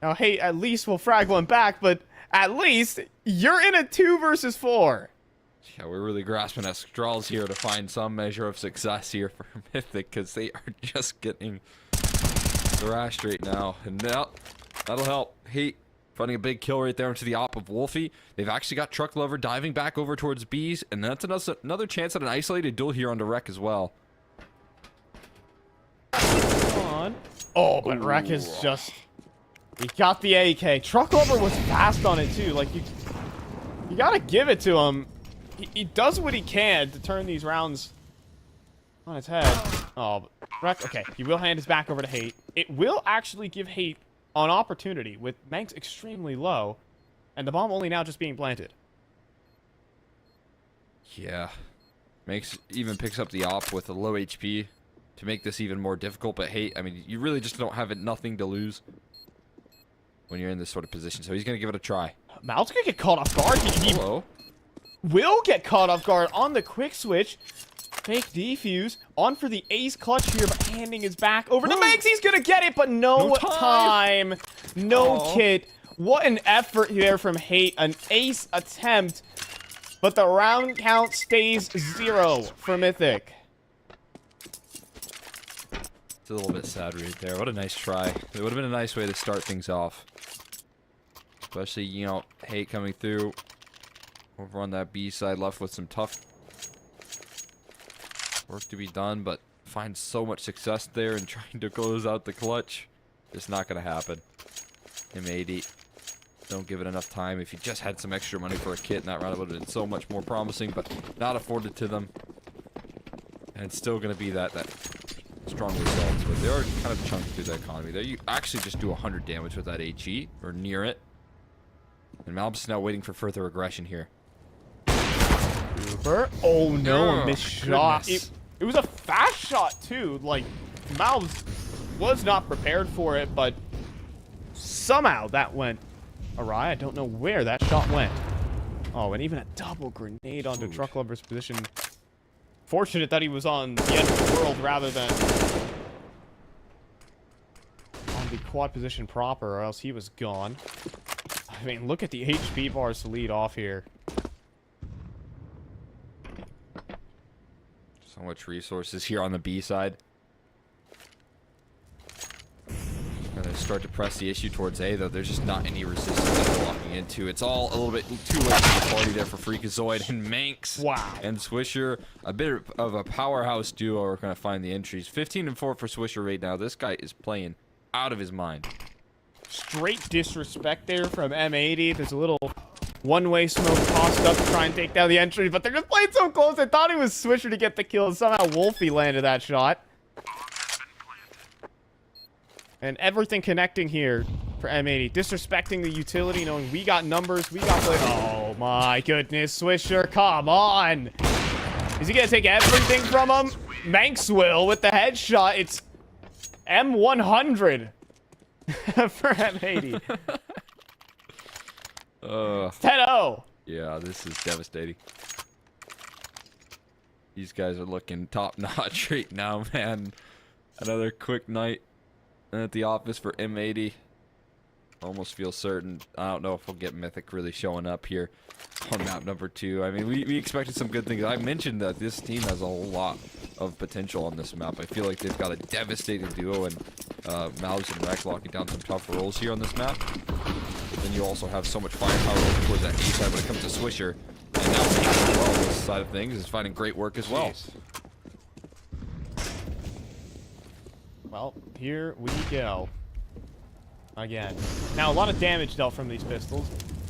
Now, hey, at least we'll frag one back, but at least you're in a 2 versus 4. Yeah, we're really grasping at straws here to find some measure of success here for Mythic because they are just getting thrashed right now. And now, that'll help. Hate finding a big kill right there into the op of Wolfie. They've actually got Truck Lover diving back over towards B's, and that's another chance at an isolated duel here on the Wreck as well. Come on. Oh, but Wreck is just... He got the AK. Truck Lover was fast on it, too. Like, you gotta give it to him. He does what he can to turn these rounds on its head. Oh, but Wreck, okay. He will hand his back over to Hate. It will actually give Hate an opportunity with Manx extremely low and the bomb only now just being planted. Yeah. Manx even picks up the op with a low HP to make this even more difficult, but Hate, I mean, you really just don't have nothing to lose when you're in this sort of position, so he's going to give it a try. Mal's going to get caught off guard. He Hello. will get caught off guard on the quick switch. Fake defuse. On for the ace clutch here, but handing his back over to Manx. He's going to get it, but no time. No kit. What an effort there from Hate. An ace attempt, but the round count stays 0 for Mythic. It's a little bit sad right there. What a nice try. It would have been a nice way to start things off. Especially, you know, Hate coming through over on that B side, left with some tough work to be done, but finds so much success there in trying to close out the clutch. It's not going to happen. M80. Don't give it enough time. If you just had some extra money for a kit in that round, it would have been so much more promising, but not afforded to them. And it's still going to be that strong results, but they are kind of chunky through the economy. There, you actually just do 100 damage with that HE, or near it. And Malbs is now waiting for further aggression here. Cooper. Oh no, a missed shot. Goodness. It was a fast shot too. Like, Malbs was not prepared for it, but somehow that went awry. I don't know where that shot went. Oh, and even a double grenade onto Truck Lover's position. Fortunate that he was on the edge of the world rather than the quad position proper, or else he was gone. I mean, look at the HP bars to lead off here. So much resources here on the B side. Gonna start to press the issue towards A, though. There's just not any resistance that they're locking into. It's all a little bit too late for the party there for Freakazoid and Manx. Wow. And Swisher, a bit of a powerhouse duo are gonna find the entries. 15 and 4 for Swisher right now. This guy is playing out of his mind. Straight disrespect there from M80. There's a little one-way smoke tossed up to try and take down the entry, but they're just playing so close. I thought he was Swisher to get the kill, and somehow Wolfie landed that shot. And everything connecting here for M80. Disrespecting the utility, knowing we got numbers, we got play. Oh my goodness, Swisher, come on! Is he gonna take everything from him? Manx will with the headshot. It's M100 for M80. 10-0. Yeah, this is devastating. These guys are looking top notch right now, man. Another quick night at the office for M80. Almost feel certain. I don't know if we'll get Mythic really showing up here on map number 2. I mean, we expected some good things. I mentioned that this team has a whole lot of potential on this map. I feel like they've got a devastating duo, and Mouths and Rex locking down some tough roles here on this map. But then you also have so much firepower over towards that A side when it comes to Swisher. And now Manx as well on this side of things is finding great work as well. Jeez. Well, here we go. Again. Now, a lot of damage dealt from these pistols.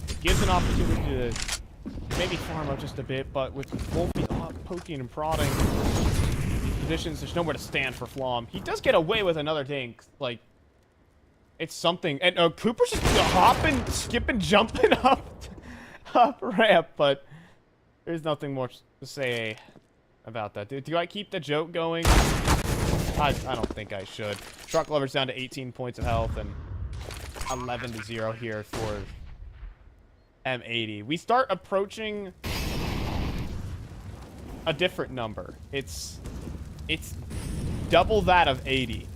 It gives an opportunity to maybe farm up just a bit, but with Wolfie poking and prodding positions, there's nowhere to stand for Flom. He does get away with another dink. Like, it's something. And Cooper's just hopping, skipping, jumping up ramp, but there's nothing more to say about that. Do I keep the joke going? I don't think I should. Truck Lover's down to 18 points of health and 11-0 here for M80. We start approaching a different number. It's double that of 80.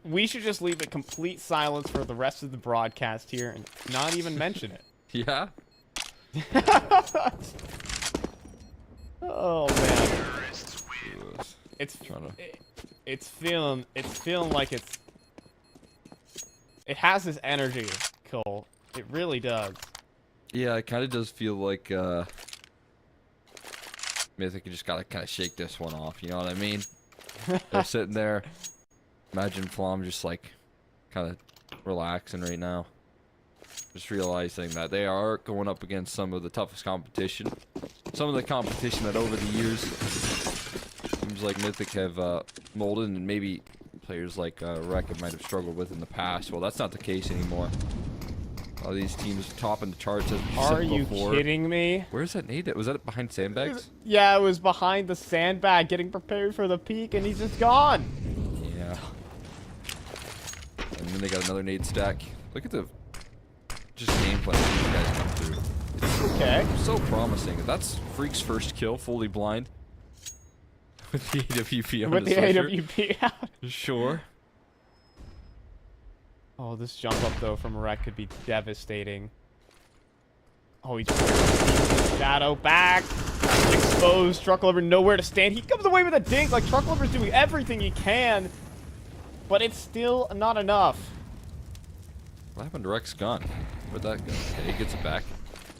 We should just leave a complete silence for the rest of the broadcast here and not even mention it. Yeah? Oh man, it's feeling like it has this energy, Cole. It really does. Yeah, it kind of does feel like Mythic just gotta kind of shake this one off. You know what I mean? They're sitting there. Imagine Flom just like kind of relaxing right now. Just realizing that they are going up against some of the toughest competition. Some of the competition that over the years seems like Mythic have molded, and maybe players like Reka might have struggled with in the past. Well, that's not the case anymore. A lot of these teams topping the charts as we Are said you before. kidding me? Where's that nade? Was that behind sandbags? Yeah, it was behind the sandbag, getting prepared for the peak, and he's just gone. Yeah. And then they got another nade stack. Look at the just gameplay these guys come through. It's Okay. so promising. That's Freak's first kill, fully blind. With the AWP on With his the sweatshirt. AWP out. Sure. Oh, this jump up though from Rek could be devastating. Oh, he's shadow back. Exposed. Trucklover nowhere to stand. He comes away with a dink. Like Trucklover's doing everything he can. But it's still not enough. What happened to Rex gun? Where'd that go? Okay, he gets it back.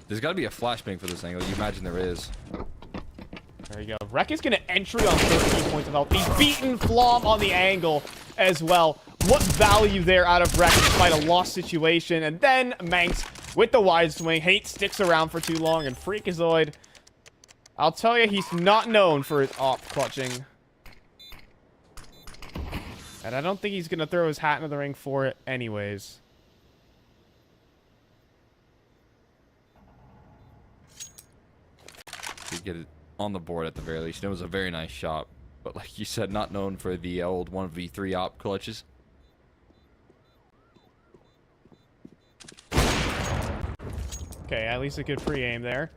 There's got to be a flashbang for this angle. You imagine there is. There you go. Rek is going to entry on 13 points of health. He's beaten Flom on the angle as well. What value there out of Rek despite a lost situation. And then Manx with the wide swing. Hate sticks around for too long. And Freakazoid, I'll tell you, he's not known for his op clutching. And I don't think he's going to throw his hat into the ring for it anyways. To get it on the board at the very least. It was a very nice shot. But like you said, not known for the old 1v3 op clutches. Okay, at least a good pre-aim there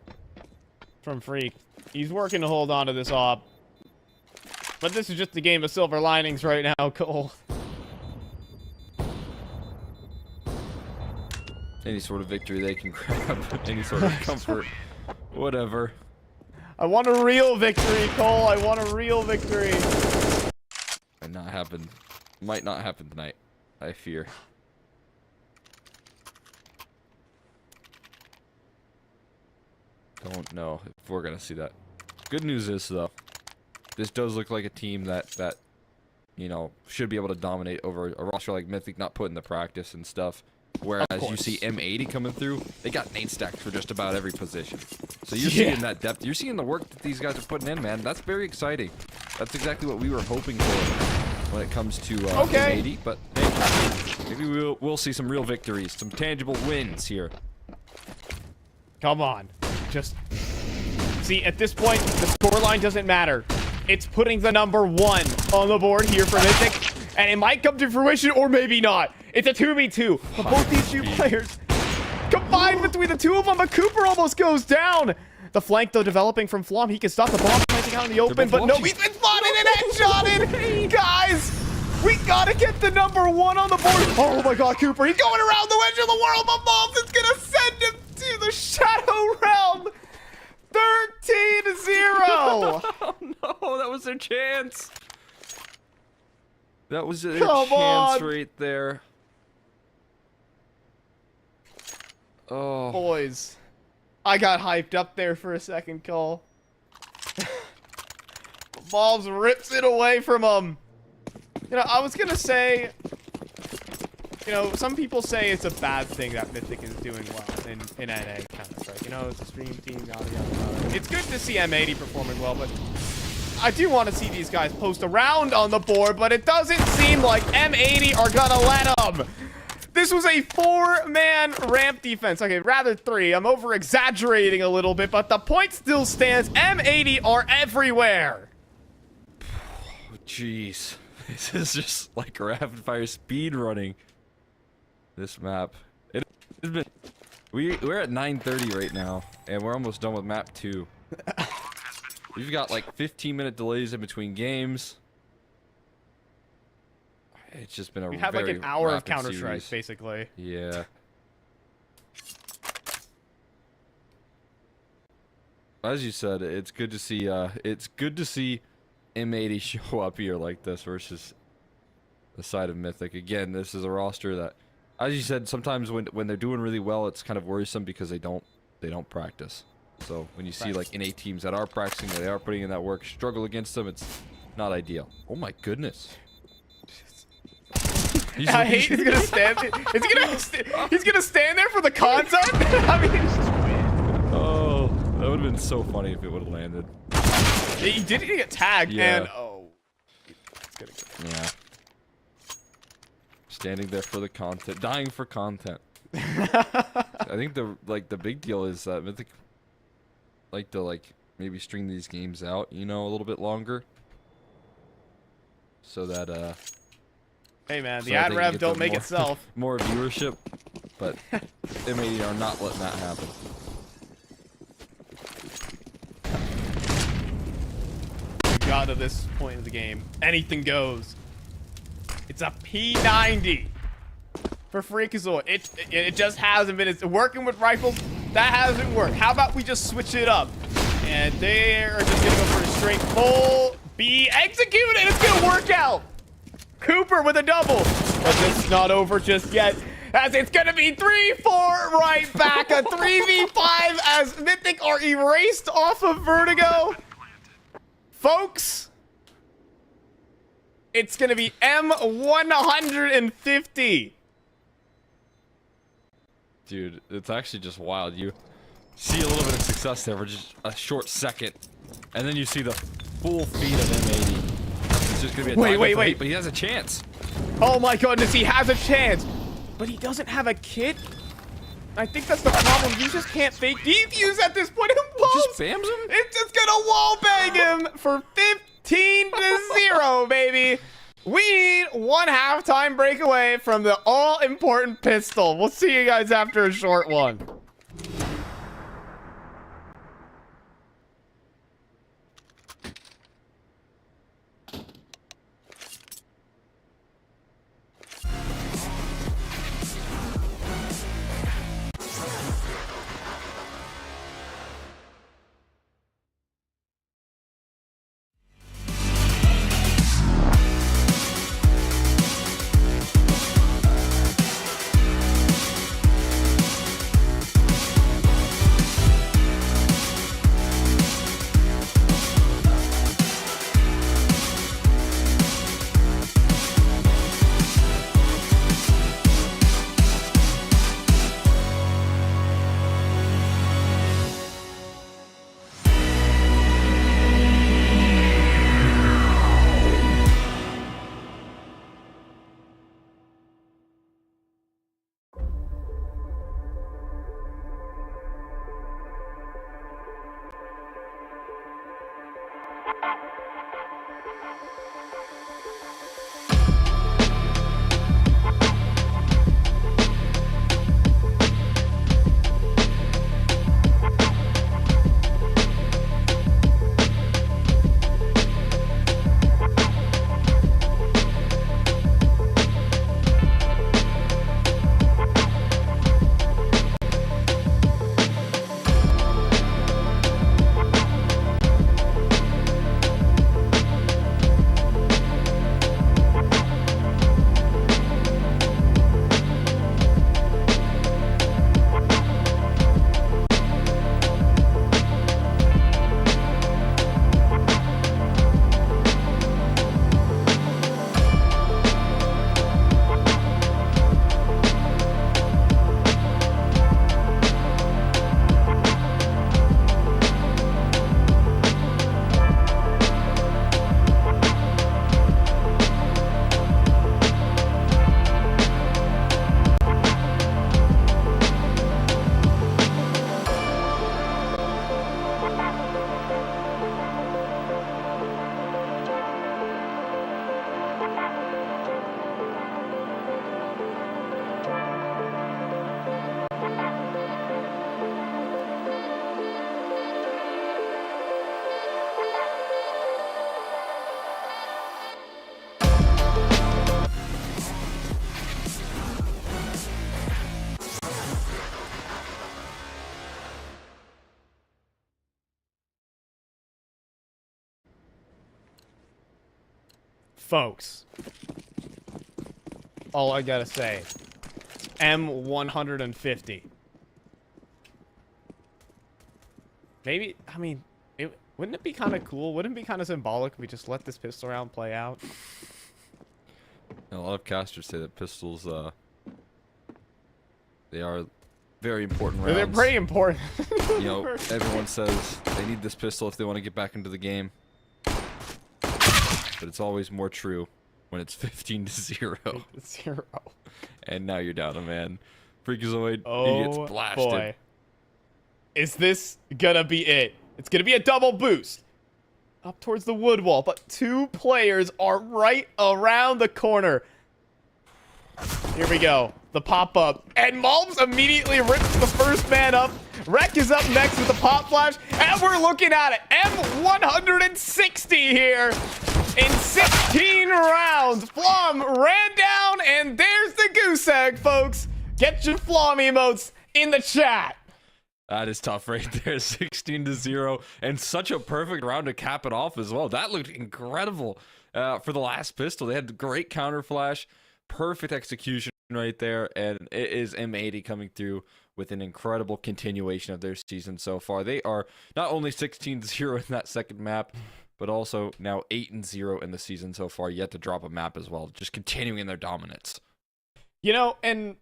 from Freak. He's working to hold on to this op. But this is just a game of silver linings right now, Cole. Any sort of victory they can grab, any sort of comfort, whatever. I want a real victory, Cole. I want a real victory. Might not happen. Might not happen tonight, I fear. Don't know if we're gonna see that. Good news is though, this does look like a team that you know should be able to dominate over a roster like Mythic, not putting the practice and stuff. Whereas you see M80 coming through, they got nade stacks for just about every position. So you're seeing that depth. You're seeing the work that these guys are putting in, man. That's very exciting. That's exactly what we were hoping for when it comes to M80. But hey, maybe we'll see some real victories, some tangible wins here. Come on. Just see, at this point, the scoreline doesn't matter. It's putting the number 1 on the board here for Mythic, and it might come to fruition or maybe not. It's a 2v2, but both these two players combined between the two of them, but Cooper almost goes down. The flank, though, developing from Flom. He can stop the bomb planting out in the open, but no, he's been spotted and headshotted. Guys, we gotta get the number 1 on the board. Oh my God, Cooper, he's going around the edge of the world, but Moms is gonna send him to the Shadow Realm. 13-0. Oh no, that was their chance. That was their chance right there. Oh, boys, I got hyped up there for a second, Cole. Balls rips it away from him. You know, I was gonna say, you know, some people say it's a bad thing that Mythic is doing well in NA, kind of like, you know, it's a stream team, yada yada yada. It's good to see M80 performing well, but I do want to see these guys post around on the board, but it doesn't seem like M80 are gonna let them. This was a 4-man ramp defense. Okay, rather 3. I'm over-exaggerating a little bit, but the point still stands. M80 are everywhere. jeez. This is just like rapid-fire speed running. This map. It's been... We're at 9:30 right now, and we're almost done with map 2. We've got like 15-minute delays in between games. It's just been a we had like an hour of Counter-Strike, basically. Yeah. As you said, it's good to see. It's good to see M80 show up here like this versus the side of Mythic. Again, this is a roster that, as you said, sometimes when they're doing really well, it's kind of worrisome because they don't practice. So when you see like NA teams that are practicing, they are putting in that work, struggle against them, it's not ideal. Oh my goodness. He's gonna stand. He's gonna stand there for the content. I mean, oh, that would have been so funny if it would have landed. He did get tagged, yeah. and oh, yeah. Standing there for the content, dying for content. I think the big deal is that Mythic like to maybe string these games out, you know, a little bit longer, so that hey man, the ad rev don't make itself. More viewership, but M80 are not letting that happen. We got to this point of the game. Anything goes. It's a P90 for Freakazoid. It just hasn't been. It's working with rifles. That hasn't worked. How about we just switch it up? And they are just gonna go for a straight full B execute, and it's gonna work out. Cooper with a double, but this is not over just yet, as it's gonna be 3-4 right back. A 3v5 as Mythic are erased off of Vertigo. Folks, it's gonna be M150. Dude, it's actually just wild. You see a little bit of success there for just a short second, and then you see the full feed of M80. It's just gonna be a wait, but he has a chance. Oh my goodness, he has a chance, but he doesn't have a kit. I think that's the problem. You just can't fake defuse at this point. Just spams him? It's just gonna wallbang him for 15-0, baby. We need one halftime break away from the all-important pistol. We'll see you guys after a short one. folks, all I gotta say, M150. Maybe, I mean, wouldn't it be kind of cool? Wouldn't it be kind of symbolic if we just let this pistol round play out? A lot of casters say that pistols, they are very important rounds. They're pretty important. You know, everyone says they need this pistol if they want to get back into the game. But it's always more true when it's 15-0. 0. And now you're down a man. Freakazoid, Oh, he gets blasted. boy. Is this gonna be it? It's gonna be a double boost. Up towards the wood wall, but 2 players are right around the corner. Here we go. The pop-up. And Malms immediately rips the first man up. Rek is up next with the pop flash. And we're looking at it. M160 here. In 16 rounds, Flom ran down, and there's the goose egg, folks. Get your Flom emotes in the chat. That is tough right there, 16-0, and such a perfect round to cap it off as well. That looked incredible for the last pistol. They had great counter flash, perfect execution right there, and it is M80 coming through with an incredible continuation of their season so far. They are not only 16-0 in that second map, but also now 8-0 in the season so far, yet to drop a map as well, just continuing in their dominance. You know, and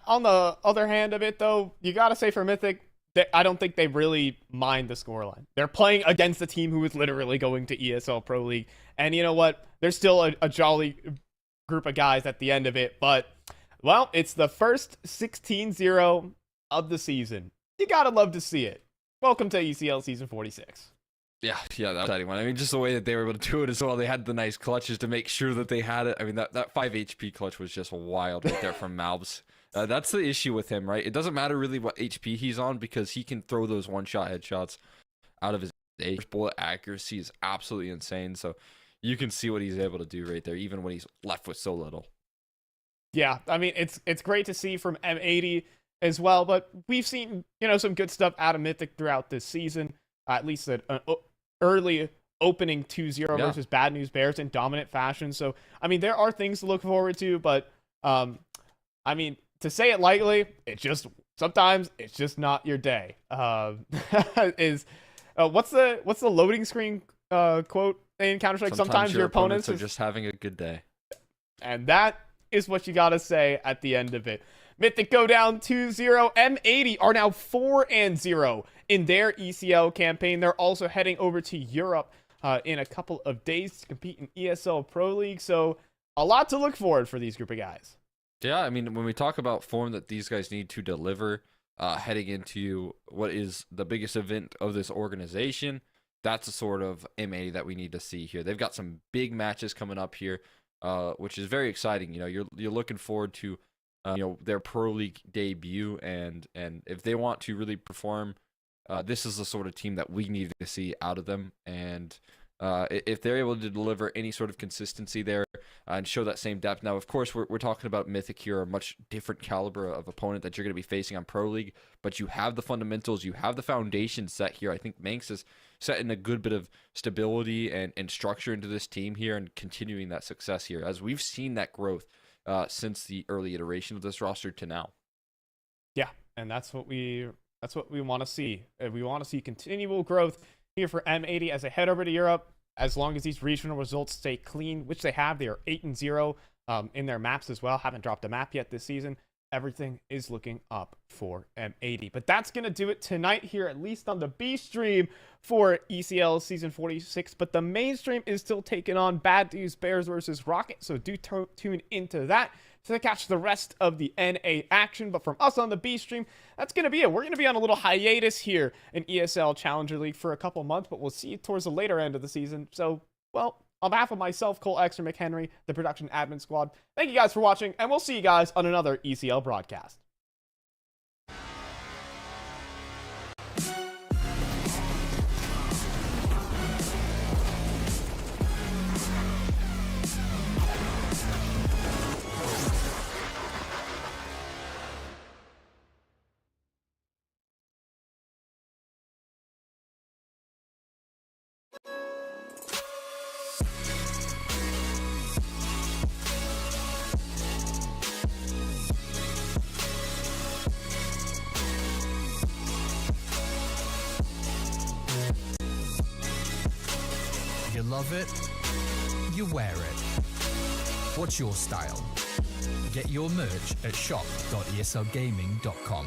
on the other hand of it, though, you got to say for Mythic, I don't think they really mind the scoreline. They're playing against a team who is literally going to ESL Pro League. And you know what? There's still a jolly group of guys at the end of it. But, well, it's the first 16-0 of the season. You got to love to see it. Welcome to ECL Season 46. Yeah, that was exciting one. I mean, just the way that they were able to do it as well. They had the nice clutches to make sure that they had it. I mean, that 5 HP clutch was just wild right there from Malbs. That's the issue with him, right? It doesn't matter really what HP he's on because he can throw those one-shot headshots out of his age. Bullet accuracy is absolutely insane. So you can see what he's able to do right there, even when he's left with so little. Yeah, I mean, it's great to see from M80 as well, but we've seen, some good stuff out of Mythic throughout this season. At least an early opening 2-0 versus Bad News Bears in dominant fashion. So, I mean, there are things to look forward to, but, I mean, to say it lightly, sometimes it's just not your day. What's the loading screen quote in Counter-Strike? Sometimes your opponents are just having a good day. And that is what you gotta say at the end of it. Mythic go down 2-0. M80 are now 4-0 in their ECL campaign. They're also heading over to Europe in a couple of days to compete in ESL Pro League. So a lot to look forward for these group of guys. Yeah, I mean, when we talk about form that these guys need to deliver heading into what is the biggest event of this organization, that's a sort of M80 that we need to see here. They've got some big matches coming up here, which is very exciting. You're looking forward to their Pro League debut, and if they want to really perform, this is the sort of team that we need to see out of them. And if they're able to deliver any sort of consistency there and show that same depth. Now, of course, we're talking about Mythic here, a much different caliber of opponent that you're going to be facing on Pro League, but you have the fundamentals, you have the foundation set here. I think Manx is setting a good bit of stability and structure into this team here and continuing that success here, as we've seen that growth since the early iteration of this roster to now. Yeah, and that's what we want to see. We want to see continual growth here for M80 as they head over to Europe. As long as these regional results stay clean, which they have, they are 8-0 in their maps as well. Haven't dropped a map yet this season. Everything is looking up for M80. But that's going to do it tonight here, at least on the B stream for ECL Season 46. But the main stream is still taking on Bad News Bears versus Rocket. So do tune into that to catch the rest of the NA action. But from us on the B stream, that's going to be it. We're going to be on a little hiatus here in ESL Challenger League for a couple months, but we'll see you towards the later end of the season. So, well, on behalf of myself, Cole Exter McHenry, the production admin squad, thank you guys for watching, and we'll see you guys on another ECL broadcast. love it, you wear it. What's your style? Get your merch at shop.eslgaming.com.